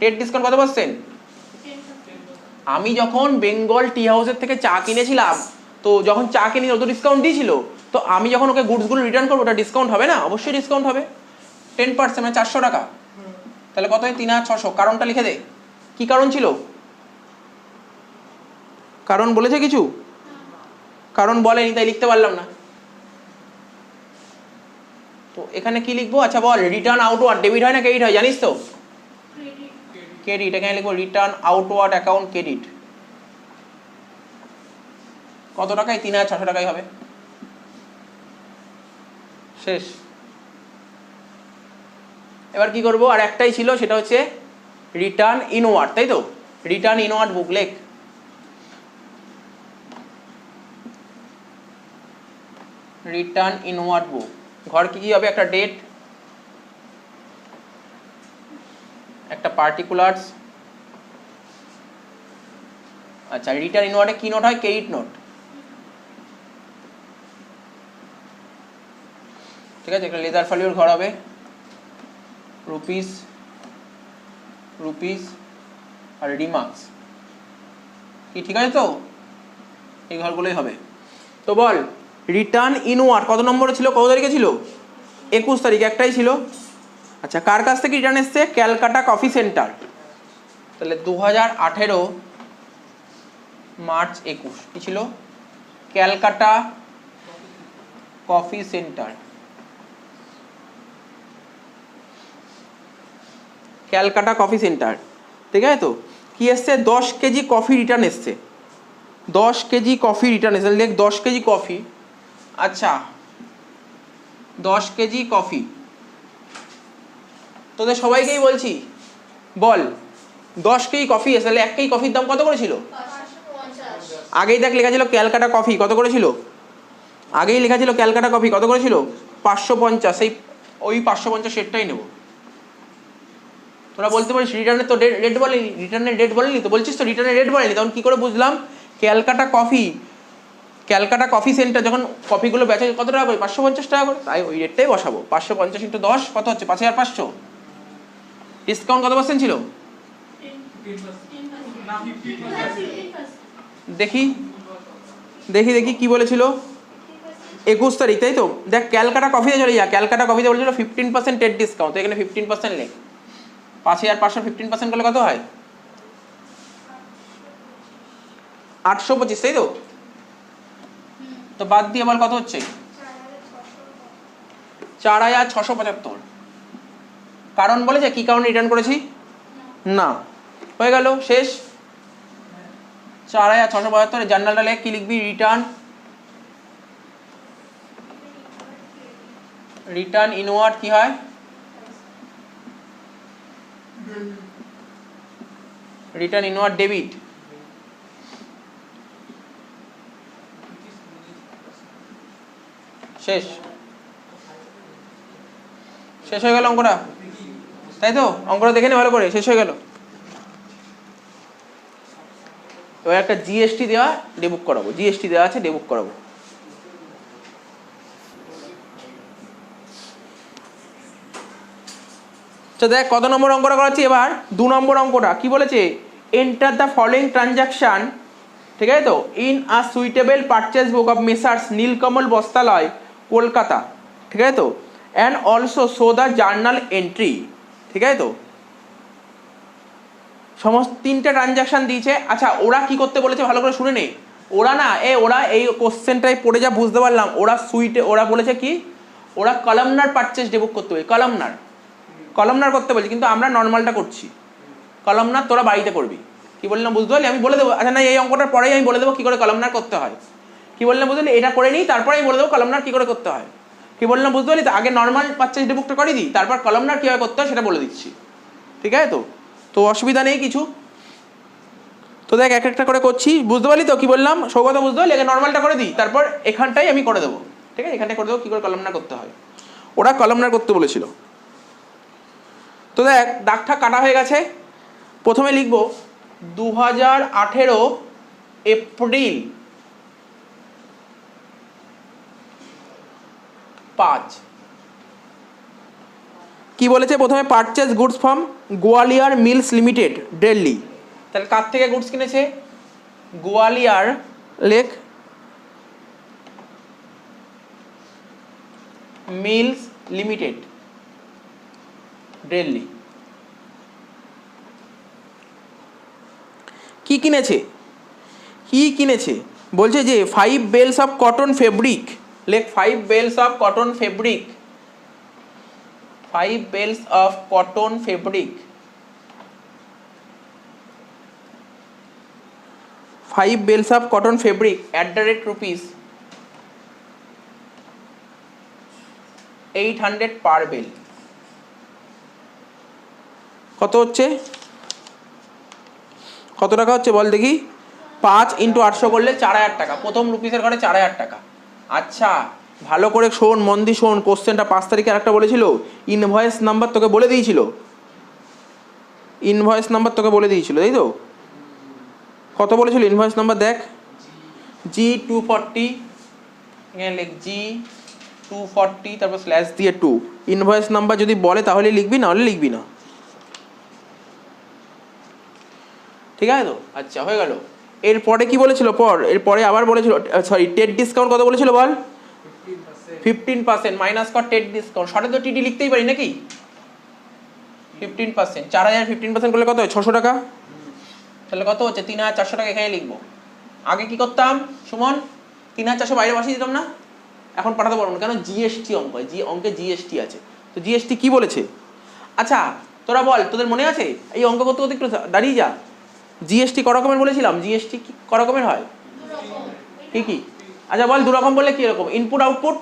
টেট ডিসকাউন্ট কত পার্সেন্ট? আমি যখন বেঙ্গল টি হাউসের থেকে চা কিনেছিলাম, তো যখন চা কিনে ওদের ডিসকাউন্ট দিয়েছিল, তো আমি যখন ওকে গুডসগুলো রিটার্ন করবো, ওটা ডিসকাউন্ট হবে না? অবশ্যই ডিসকাউন্ট হবে। 10%, মানে 400 টাকা। তাহলে কত হয়? 3,600। কারণটা লিখে দে। কি কারণ ছিল? কারণ বলেছে কিছু? কারণ বলেনি তাই লিখতে পারলাম না। তো এখানে কি লিখবো? আচ্ছা বল, রিটার্ন আউটওয়ার্ড ডেবিট হয় না ক্রেডিট হয় জানিস তো? ক্রেডিট। এখানে লিখবো রিটার্ন আউটওয়ার্ড অ্যাকাউন্ট ক্রেডিট। কত টাকায়? 3600 টাকায় হবে। শেষ। এবার কি করব? আর একটাই ছিল, সেটা হচ্ছে রিটার্ন ইনওয়ার্ড, তাই তো? রিটার্ন ইনওয়ার্ড বুক লেখ। রিটার্ন ইনওয়ার্ড বুক ঘর কি কি হবে? একটা ডেট, একটা পার্টিকুলার্স। আচ্ছা, রিটার্ন ইনওয়ার্ডে কি নোট হয়? Credit note. ঠিক আছে, একটা লেদার ফলিওর ঘর হবে, রুপিস আর রিমার্কস। কি ঠিক আছে তো? এই ঘরগুলোই হবে। তো বল, রিটার্ন ইনওয়ার্ড কত নম্বরে ছিল, কত তারিখে ছিল? 21 তারিখ, একটাই ছিল। আচ্ছা, কার কাছ থেকে রিটার্ন এসছে? Calcutta coffee centre. তাহলে 2018 মার্চ 21 কি ছিল? Calcutta coffee centre. Calcutta coffee centre, ঠিক আছে তো? কি এসছে? 10 কেজি কফি রিটার্ন এসছে। 10 কেজি কফি রিটার্ন এসছে, লেখ 10 কেজি কফি। আচ্ছা, 10 কেজি কফি। তোদের সবাইকেই বলছি, বল 10 কেজি কফি এসে, তাহলে 1 কেজি কফির দাম কত করেছিল? আগেই দেখ লেখা ছিল ক্যালকাটা কফি, কত করেছিল? আগেই লেখা ছিল ক্যালকাটা কফি কত করেছিল? 550। সেই ওই 550 সেটটাই নেব। তোরা বলতে পারিস রিটার্নের তো রেট বলেনি, রিটার্নের রেট বলেনি তো, বলছিস তো রিটার্নের রেট বলেনি, তখন কি করে বুঝলাম? ক্যালকাটা কফি সেন্টার যখন কফিগুলো বেচে কত টাকা করে? 550 টাকা করে, তাই ওই রেটটাই বসাবো। 550 × 10 কত হচ্ছে? 5500। ডিসকাউন্ট কত পার্সেন্ট ছিল? দেখি কি বলেছিল? 21 তারিখ, তাই তো? দেখ ক্যালকাটা কফিতে চলে যা, ক্যালকাটা কফিতে বলেছিল 15% টেট ডিসকাউন্ট, তো এখানে 15% লেখ। 5500 15% করলে কত হয়? 825, তাই তো? তো বাদ দিয়ে বল কত হচ্ছে? 4675। কারণ বলেছে কি কারণে রিটার্ন করেছি? না। হয়ে গেল, শেষ। 4675 জার্নালটা লেখ। কি লিখবি? রিটার্ন ইনওয়ার্ড কি হয়? Return inward debit. শেষ হয়ে গেল অঙ্কটা, তাই তো? অঙ্কটা দেখে নে ভালো করে, শেষ হয়ে গেল। এবার একটা জিএসটি দেওয়া, ডেবুক করাবো। জিএসটি দেওয়া আছে, ডেবুক করাবো। তো দেখ কত নম্বর অঙ্কটা করাচ্ছি এবার? 2 নম্বর অঙ্কটা কি বলেছে? এন্টার দ্য ফলোইং ট্রানজাকশন, ঠিক আছে তো, in a suitable purchase book of messrs Nilkamal Bastralaya Kolkata, ঠিক আছে তো, and also show the journal entry, ঠিক আছে তো? সমস্ত 3টে ট্রানজাকশন দিয়েছে। আচ্ছা, ওরা কি করতে বলেছে ভালো করে শুনে নে। ওরা এই কোশ্চেনটাই পড়ে যা বুঝতে পারলাম, ওরা বলেছে কি? ওরা কলামনার পারচেজ ডেবুক করতে হবে। কলামনার করতে বলছি, কিন্তু আমরা নর্মালটা করছি। কলামনার তোরা বাড়িতে করবি। কি বললাম বুঝতে পারলি? আমি বলে দেবো। আচ্ছা না, এই অঙ্কটার পরেই আমি বলে দেবো কি করে কলামনার করতে হয়। কি বললাম বুঝলি? এটা করে নিই, তারপরে আমি বলে দেবো কলামনার কি করে করতে হয়। কি বললাম বুঝতে পারলি? আগে নর্মাল পারচেজ ডেবুকটা করে দিই, তারপর কলামনার কীভাবে করতে হয় সেটা বলে দিচ্ছি, ঠিক আছে তো? তো অসুবিধা নেই কিছু। তো দেখ এক একটা করে করছি, বুঝতে পারলি তো? কি বললাম সৌগত, বুঝতে পারলি? আগে নর্মালটা করে দিই, তারপর এখানটাই আমি করে দেবো, ঠিক আছে? এখানটাই করে দেবো কী করে কলামনার করতে হয়। ওরা কলামনার করতে বলেছিল। তো দেখ দাগটা কাটা হয়ে গেছে। প্রথমে লিখব 2018 এপ্রিল 5। কি বলেছে? প্রথমে purchase goods from Gwalior mills limited, Delhi. তাহলে কার থেকে গুডস কিনেছে? গোয়ালিয়র, লেখ মিলস লিমিটেড, দিল্লি। কি কিনেছে? বলছে যে 5 বেলস অফ কটন ফেব্রিক, লেখ 5 bales of cotton fabric, 5 bales of cotton fabric, 5 bales of cotton fabric at the rate rupees 800 per bale. কত হচ্ছে, কত টাকা হচ্ছে বল দেখি? 5 × 800 করলে 4000 টাকা, প্রথম রুপিসের ঘরে 4000 টাকা। আচ্ছা ভালো করে শোন, মন দিয়ে শোন, কোশ্চেনটা 5 তারিখে আরেকটা বলেছিল, ইনভয়েস নাম্বার তোকে বলে দিয়েছিল, ইনভয়েস নাম্বার তোকে বলে দিয়েছিল, তাই তো? কত বলেছিল ইনভয়েস নাম্বার দেখ, G240, এখানে লিখ G240 তারপর স্ল্যাশ দিয়ে 2। ইনভয়েস নাম্বার যদি বলে তাহলে লিখবি, না হলে লিখবি না, ঠিক আছে তো? আচ্ছা হয়ে গেল। এরপরে কি বলেছিল পর, এরপরে আবার বলেছিল, সরি টেট ডিসকাউন্ট কত বলেছিল বল? 15% মাইনাস কর টেট ডিসকাউন্ট, শর্টে তো টিটি লিখতেই পারি নাকি? 15%, 4000 15% করলে কত হয়? 600 টাকা। তাহলে কত হচ্ছে? 3400 টাকা এখানে লিখবো। আগে কি করতাম সুমন? 3400 বাইরে বসিয়ে দিতাম না, এখন পাঠাতে পারবো না, কেন? জিএসটি অঙ্ক হয়, অঙ্কে জিএসটি আছে, তো জিএসটি কি বলেছে? আচ্ছা তোরা বল, তোদের মনে আছে? এই অঙ্ক করতে করতে একটু দাঁড়িয়ে যা। জিএসটি ক রকমের বলেছিলাম? জিএসটি ক রকমের হয়? কি কি? আচ্ছা বল, 2 রকম বললে কি রকম? Input output,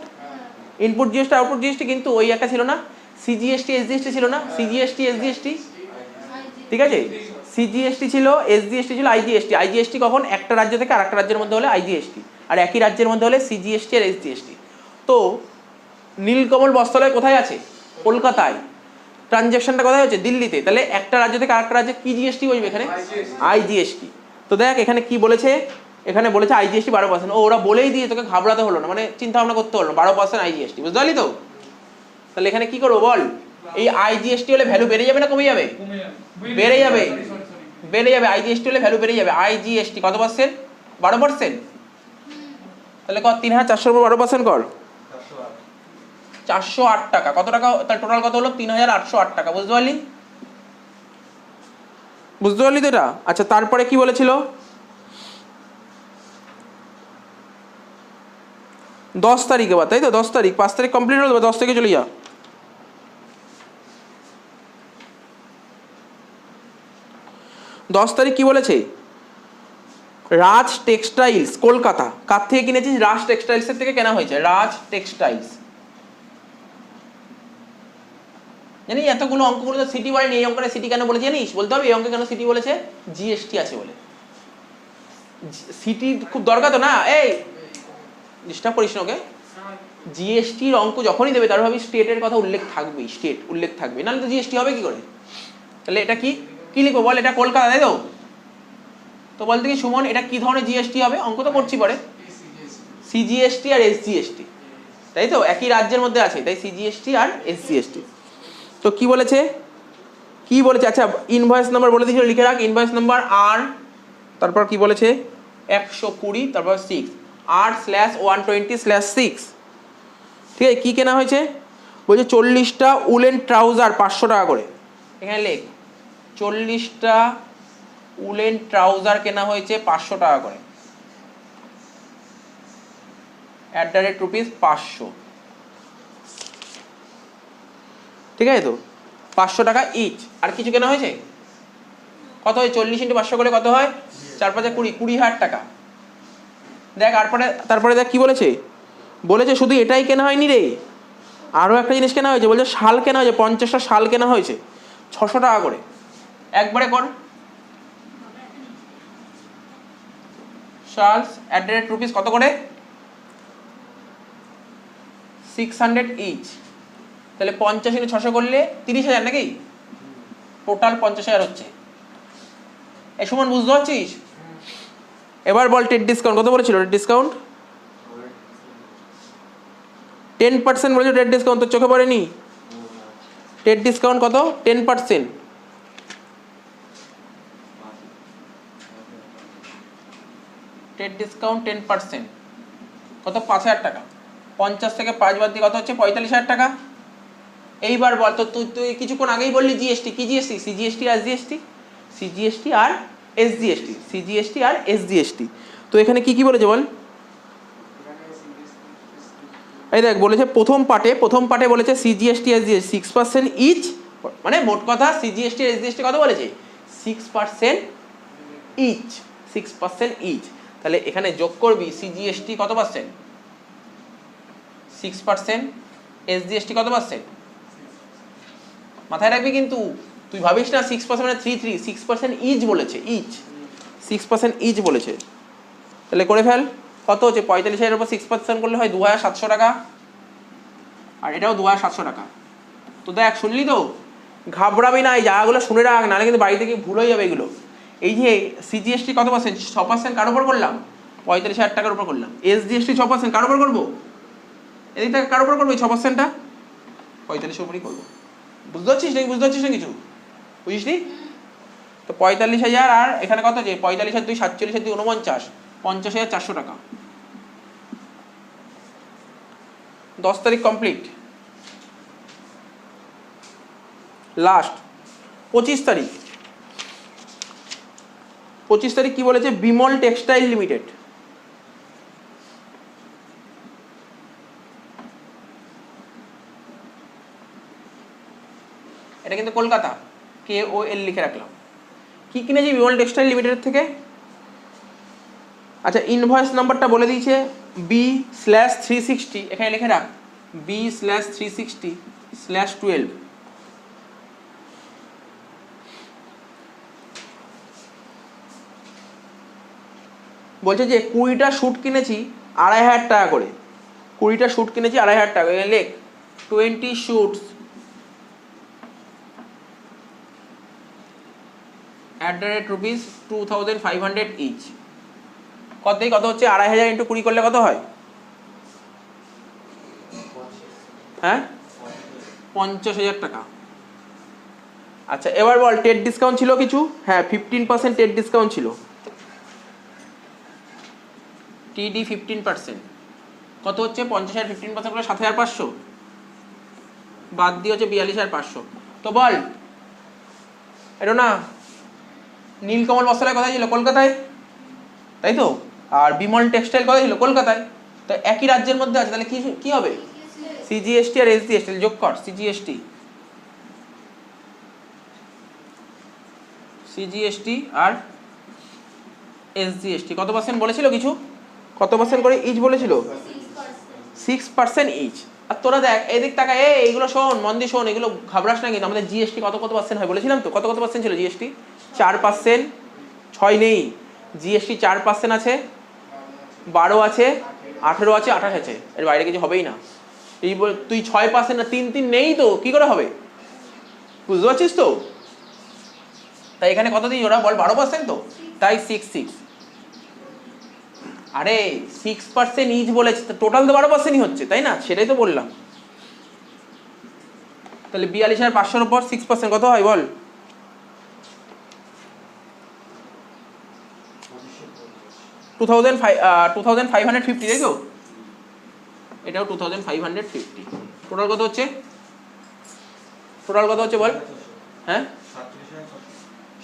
input GST output GST, কিন্তু ওই একটা ছিল না, সিজিএসটি এসজিএসটি ছিল না? সিজিএসটি এসজিএসটি, ঠিক আছে, সিজিএসটি ছিল, এসজিএসটি ছিল, আইজিএসটি। আইজিএসটি কখন? একটা রাজ্য থেকে আরেকটা রাজ্যের মধ্যে হলে আইজিএসটি, আর একই রাজ্যের মধ্যে হলে সিজিএসটি আর এসজিএসটি। তো নীলকমল বস্ত্রালয় কোথায় আছে? কলকাতায়। ট্রানজ্যাকশনটা কোথায় হচ্ছে? দিল্লিতে। তাহলে একটা রাজ্য থেকে আরেকটা রাজ্যে কি জিএসটি বসবে এখানে? আইজিএসটি। তো দেখ এখানে কি বলেছে, এখানে বলেছে আইজিএসটি 12%। ওরা বলেই দিয়ে তোকে ঘাবড়াতে হলো না, মানে চিন্তা ভাবনা করতে হলো না, 12% আইজিএসটি, বুঝতে পারলি তো? তাহলে এখানে কি করবো বল? এই আইজিএসটি হলে ভ্যালু বেড়ে যাবে না কমে যাবে? বেড়ে যাবে, বেড়ে যাবে। আইজিএসটি হলে ভ্যালু বেড়ে যাবে। আইজিএসটি কত পার্সেন্ট? 12%। তাহলে কর 3400 উপর 12% কর, 408 টাকা। কত টাকা তাহলে টোটাল কত হলো? 3808 টাকা, বুঝতে পারলি? বুঝতে পারলি তো এটা? আচ্ছা তারপরে কি বলেছিল? 10 তারিখ এবার, তাই তো? 10 তারিখ, 5 তারিখ কমপ্লিট হলো, 10 থেকে চলে যা। 10 তারিখ কি বলেছে? রাজ টেক্সটাইলস কলকাতা। কার থেকে কিনেছিস? রাজ টেক্সটাইলসের থেকে কেনা হয়েছে, রাজ টেক্সটাইলস। জানিস এতগুলো অঙ্কগুলো তো সিটি বলেনি, এই অঙ্কটা সিটি কেন বলেছে জানিস? বলতে হবে এই অঙ্কে কেন সিটি বলেছে? জিএসটি আছে বলে। সিটি খুব দরকার তো না, এই ডিস্টার্ব করিস না ওকে। জিএসটির অঙ্ক যখনই দেবে তার ভাবি স্টেটের কথা উল্লেখ থাকবেই, স্টেট উল্লেখ থাকবে, নাহলে তো জিএসটি হবে কি করে? তাহলে এটা কি কি লিখবো বল? এটা কলকাতা, তাই তো? তো বলতে কি সুমন এটা কি ধরনের জিএসটি হবে? অঙ্ক তো করছি পরে। সিজিএসটি আর এসজিএসটি, তাই তো? একই রাজ্যের মধ্যে আছে, তাই সিজিএসটি আর এসজিএসটি। তো কি বলেছে, কি বলেছে? আচ্ছা ইনভয়েস নাম্বার বলে দিয়েছিল, লিখে রাখ ইনভয়েস নাম্বার আর, তারপর কি বলেছে? 120 তারপর 6 R/120/6, ঠিক আছে? কি কেনা হয়েছে? বলছে 40টা উলেন ট্রাউজার 500 টাকা করে। এখানে লেখ 40টা উলেন ট্রাউজার কেনা হয়েছে 500 টাকা করে, @500, ঠিক আছে তো? 500 টাকা ইচ। আর কিছু কেনা হয়েছে? কত হয়? 40 × 500 করে কত হয়? 4 5 20, 20,000 টাকা। দেখ তারপরে দেখ কি বলেছে? বলেছে শুধু এটাই কেনা হয়নি রে, আরও একটা জিনিস কেনা হয়েছে। বলছে শাল কেনা হয়েছে, 50টা শাল কেনা হয়েছে 600 টাকা করে। একবারে কর, শালস @rupees কত করে? 600 ইচ। তাহলে 50 × 600 করলে 30,000 নাকি? টোটাল 50,000 হচ্ছে। এই সমান বুঝতে পারছিস? এবার বল টেট ডিসকাউন্ট কত বলেছিল? টেট ডিসকাউন্ট 10% বলেছিল। টেট ডিসকাউন্ট তো চোখে পড়েনি? টেট ডিসকাউন্ট কত? 10%। টেট ডিসকাউন্ট 10% কত? 5,000 টাকা। 50 থেকে 5 বাদ দিয়ে কত হচ্ছে? 45,000 টাকা। এইবার বল তো, তুই কিছুক্ষণ আগেই বললি জিএসটি। কি জিএসটি? সিজিএসটি আর এসজিএসটি, সিজিএসটি আর এসজিএসটি, সিজিএসটি আর এসজিএসটি। তো এখানে কি কি বলেছে বল? এই দেখ বলেছে প্রথম পার্টে বলেছে সিজিএসটি এসজিএসটি 6% ইচ, মানে মোট কথা সিজিএসটি এসজিএসটি কত বলেছে 6% ইচ, 6% ইচ। তাহলে এখানে যোগ করবি সিজিএসটি কত পার্সেন্ট 6%, এসজিএসটি কত পার্সেন্ট মাথায় রাখবি কিন্তু, তুই ভাবিস না 6% মানে 3 6% ইচ বলেছে, ইচ 6% ইচ বলেছে। তাহলে করে ফেল, কত হচ্ছে 45,000 উপর 6% করলে হয় 2,700 টাকা, আর এটাও 2,700 টাকা। তো দেখ শুনলি তো, ঘাবড়াবি না, এই জায়গাগুলো শুনে রাখ, নাহলে কিন্তু বাড়ি থেকে ভুল হয়ে যাবে এগুলো। এই যে সিজিএসটি কত পার্সেন্ট 6% কার উপর করলাম 45,000 টাকার উপর করলাম, এসজিএসটি 6% কার উপর করবো এদিক থেকে কার উপর করবো, এই 6%টা 45 উপরই করবো। বুঝতে পারছিস নাকি, বুঝতে পারছিস না কিছু, বুঝিস নি? তো 45,000 আর এখানে কত আছে 45,000 2 47,000 2 49, 50,400 টাকা। 10 তারিখ কমপ্লিট। লাস্ট 25 তারিখ। 25 তারিখ কি বলেছে, বিমল টেক্সটাইল লিমিটেড। এটা কিন্তু কলকাতা, KOL লিখে রাখলাম। কি কিনেছি বিমল টেক্সটাইল লিমিটেড থেকে? আচ্ছা ইনভয়েস নাম্বারটা বলে দিয়েছে B/360, এখানে লিখে রাখ B/360/12। বলছে যে 20টা শ্যুট কিনেছি 2,500 টাকা করে, 20টা শ্যুট কিনেছি 2,500 টাকা, এখানে লেখ 20 শ্যুটস @rupees 2,500 ইচ। কত হচ্ছে 2,500 ইন্টু 20 করলে কত হয়? হ্যাঁ 50,000 টাকা। আচ্ছা এবার বল টেট ডিসকাউন্ট ছিল কিছু? হ্যাঁ 15% টেট ডিসকাউন্ট ছিল, TD 15%। কত হচ্ছে 50,000 15% করে 7,500, বাদ দিয়ে হচ্ছে 42,500। তো বল এটা না নীলকমল বস্ত্রালয় কোথায় ছিল? কলকাতায়, তাই তো। আর বিমল টেক্সটাইল কোথায় ছিল? কলকাতায়। তো একই রাজ্যের মধ্যে আছে, তাহলে কি হবে সিজিএসটি আর এসজিএসটি যোগ কর। সিজিএসটি আর এসজিএসটি কত পার্সেন্ট বলেছিল কিছু? কত পার্সেন্ট করে ইচ বলেছিল? 6% ইচ। আর তোরা দেখ এদিক টাকা এইগুলো শোন, মন দিয়ে শোন, এগুলো ঘাবড়াস না কিন্তু। আমাদের জিএসটি কত পার্সেন্ট হয় বলেছিলাম তো, কত পার্সেন্ট ছিল জিএসটি? 4%, 6 নেই, জিএসটি 4% আছে, 12 আছে, 18 আছে, 28 আছে, এর বাইরে কিছু হবেই না। এই তুই 6% না 3 নেই তো কি করে হবে, বুঝতে পারছিস তো? তাই এখানে কত দিই ওরা বল 12% তো, তাই 6। আরে 6% ইচ বলেছে, টোটাল তো 12%ই হচ্ছে তাই না, সেটাই তো বললাম। তাহলে 42,500 উপর 6% কত হয় বল? 2,550, তাই তো? এটাও 2,550। টোটাল কত হচ্ছে বল? হ্যাঁ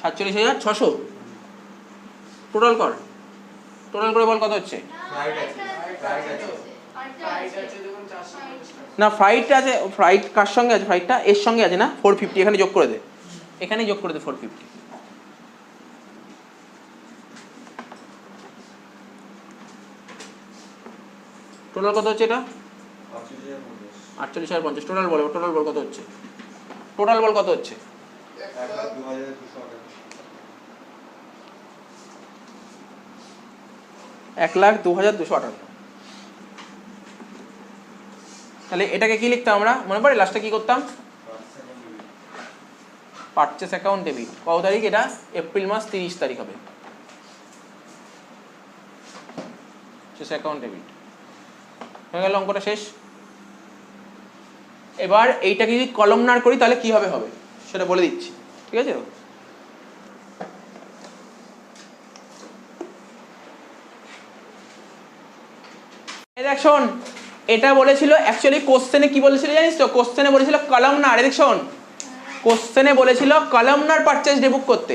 47,600 টোটাল কর, টোটাল করে বল কত হচ্ছে? না ফ্লাইট আছে, ফ্লাইট কার সঙ্গে আছে? ফ্লাইটটা এর সঙ্গে আছে না, 450, এখানে যোগ করে দে, 450। টোটাল কত হচ্ছে এটা? 48,050। টোটাল বল কত হচ্ছে? 1,02,258। তাহলে এটাকে কি লিখতাম আমরা মনে পড়ে? লাস্টে কি করতাম? Purchase account debit. কত তারিখ এটা? এপ্রিল মাস 30 তারিখ হবে পারচেস অ্যাকাউন্ট ডেবিট। হয়ে গেল অঙ্কটা শেষ। এবার এইটাকে যদি কলামনার করি তাহলে কি হবে সেটা বলে দিচ্ছি, ঠিক আছে? দেখ শোন, এটা বলেছিল অ্যাকচুয়ালি কোশ্চেনে কি বলেছিল জানিস তো? কোশ্চেনে বলেছিল কলামনার, দেখ শোন, কোশ্চেনে বলেছিল কলামনার পারচেজ ডেবুক করতে,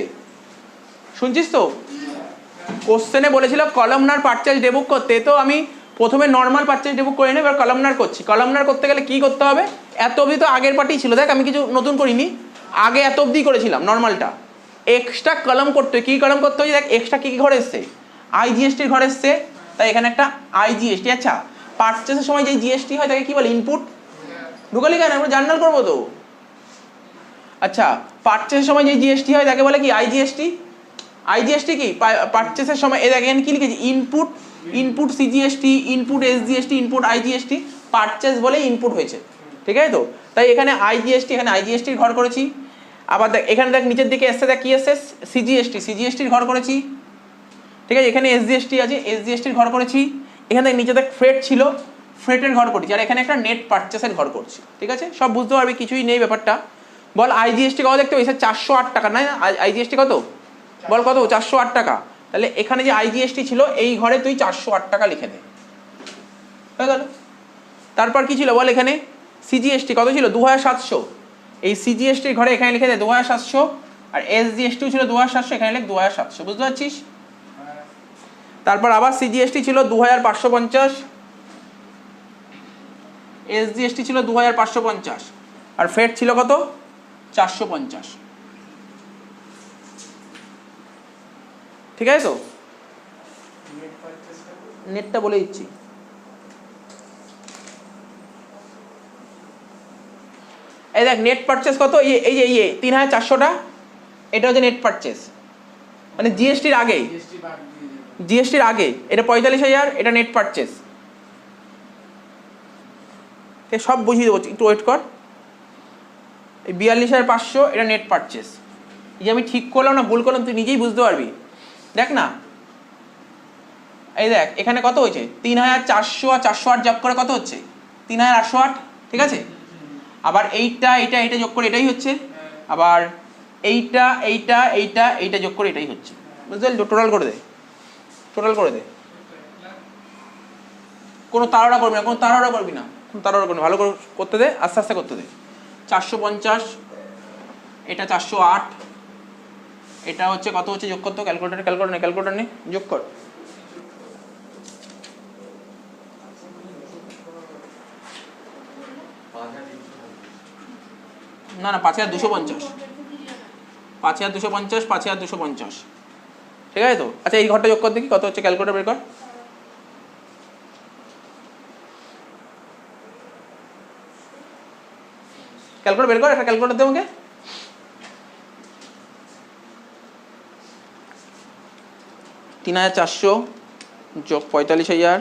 শুনছিস তো? কোশ্চেনে বলেছিল কলামনার পারচেজ ডেবুক করতে, তো আমি প্রথমে নর্মাল পারচেজ ডেবুক করে নিই, এবার কলামনার করছি। কলামনার করতে গেলে কি করতে হবে, এত অবধি তো আগের পার্টি ছিল, দেখ আমি কিছু নতুন করিনি, আগে এত অবধি করেছিলাম নর্মালটা। এক্সট্রা কলাম করতে হয়, কী কলাম করতে হয়, দেখ এক্সট্রা কী কী ঘরে এসছে, আইজিএসটির ঘরে এসছে, তাই এখানে একটা আইজিএসটি। আচ্ছা পারচেসের সময় যে জিএসটি হয় তাকে কি বলে, ইনপুট। ঢুকালি কেন, আমরা জার্নাল করবো তো। আচ্ছা পারচেসের সময় যে জিএসটি হয় তাকে বলে কি, আইজিএসটি। আইজিএসটি কি, পারচেসের সময় এ দেখেন কি লিখেছি, input, input CGST, input SGST, input IGST, purchase বলে ইনপুট হয়েছে, ঠিক আছে তো। তাই এখানে আইজিএসটি, এখানে আইজিএসটির ঘর করেছি। আবার দেখ এখানে দেখ নিচের দিকে এসছে, দেখ কি এসছে, সিজিএসটি, সিজিএসটির ঘর করেছি, ঠিক আছে। এখানে এসজিএসটি আছে, এসজিএসটির ঘর করেছি। এখানে দেখ নিচে দেখ ফ্রেট ছিল, ফ্রেটের ঘর করেছি। আর এখানে একটা নেট পারচেসের ঘর করছি, ঠিক আছে। সব বুঝতে পারবি, কিছুই নেই ব্যাপারটা। বল আইজিএসটি কত দেখতে পাইছে, 408 টাকা, না আইজিএসটি কত বল, কত 408 টাকা। তাহলে এখানে যে আইজিএসটি ছিল এই ঘরে তুই 408 টাকা লিখে দে, হয়ে গেল। তারপর কি ছিল বল, এখানে সিজিএসটি কত ছিল, 2700, এই সিজিএসটির ঘরে এখানে লিখে দে 2700, আর এসজিএসটিও ছিল 2700, এখানে লিখ 2700, বুঝতে পারছিস। তারপর আবার সিজিএসটি ছিল 2550, এসজিএসটি ছিল 2550, আর ফেট ছিল কত 450, ঠিক আছে তো। নেটটা বলে দিচ্ছি, এই দেখ নেট পারচেস কত, এই যে 3400টা, এটা হচ্ছে নেট পারচেস, মানে জিএসটির আগে, জিএসটির আগে এটা 45,000, এটা নেট পারচেস। সব বুঝিয়ে দেবো, একটু ওয়েট কর। এই 42,500 এটা নেট পারচেস। এই যে আমি ঠিক করলাম না ভুল করলাম তুই নিজেই বুঝতে পারবি, দেখ না। এই দেখ এখানে কত হয়েছে, 3,400 আর 408 যোগ করে কত হচ্ছে, 3,808, ঠিক আছে। আবার এইটা যোগ করে এটাই হচ্ছে, আবার এইটা যোগ করে এটাই হচ্ছে, বুঝতে পারলি। টোটাল করে দে, টোটাল করে দে, কোনো তাড়াহুড়া করবি না, কোনো তাড়াহুড়া করবি না, কোনো তাড়াহুড়া করবি না, ভালো করে করতে দে, আস্তে আস্তে করতে দে। 450, এটা 408, এটা হচ্ছে কত হচ্ছে, যোগ করতো, ক্যালকুলেটর নে যোগ কর। না 5,250, 5,250, 5,250, ঠিক আছে তো। আচ্ছা এই ঘরটা যোগ কর দেখি কত হচ্ছে, ক্যালকুলেটর বের কর। ক্যালকুলেটর বের কর, একটা ক্যালকুলেটর দে আমাকে। $3,400 যোগ 45,000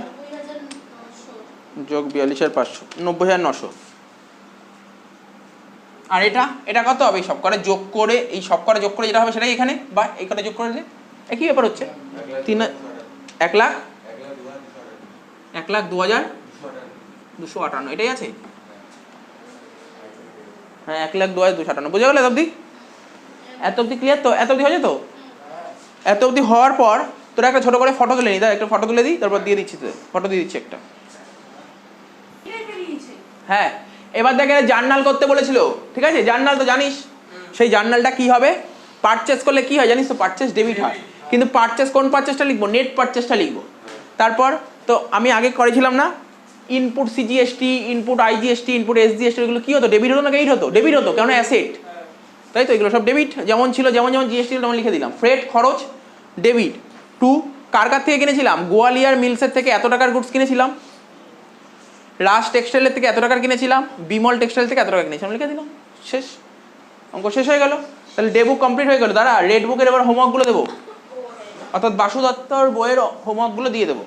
যোগ 42,500, 90,900। আর এটা কত হবে, এই সব করে যোগ করে, এই সব করে যোগ করে যেটা হবে সেটাই এখানে, বা এই কটা যোগ করে দিলে একই ব্যাপার হচ্ছে। 1,02,258, এটাই আছে। হ্যাঁ 1,02,258, বুঝে গেল এত অবধি, এত অবধি ক্লিয়ার তো, এত অবধি হয়েছে তো। এত অবধি হওয়ার পর তোরা একটা ছোট করে ফটো তুলে নি, একটা ফটো তুলে দিই, তারপর দিয়ে দিচ্ছি, তোদের ফটো দিয়ে দিচ্ছি একটা। হ্যাঁ এবার দেখে জার্নাল করতে বলেছিল, ঠিক আছে। জার্নাল তো জানিস, সেই জার্নালটা কি হবে, পারচেস করলে কি হয় জানিস তো, পারচেস ডেবিট হয়, কিন্তু পারচেস কোন পারচেসটা লিখবো, নেট পারচেসটা লিখবো। তারপর তো আমি আগে করেছিলাম না, input CGST, input IGST, input SGST, এগুলো কি হতো, ডেবিট হতো না ক্রেডিট হতো, ডেবিট হতো, কেন অ্যাসেট, তাই তো। এগুলো সব ডেবিট, যেমন ছিল, যেমন জিএসটি তেমন লিখে দিলাম। ফ্রেট খরচ ডেবিট। টু কার থেকে কিনেছিলাম, গোয়ালিয়ার মিলসের থেকে এত টাকার গুডস কিনেছিলাম, রাজ টেক্সটাইলের থেকে এত টাকার কিনেছিলাম, বিমল টেক্সটাইল থেকে এত টাকা কিনেছিলাম, লিখে দিলাম, শেষ, অঙ্ক শেষ হয়ে গেল। তাহলে ডে বুক কমপ্লিট হয়ে গেল। দাঁড়া রেড বুকের এবার হোমওয়ার্কগুলো দেবো, অর্থাৎ বাসু দত্তর বইয়ের হোমওয়ার্কগুলো দিয়ে দেবো।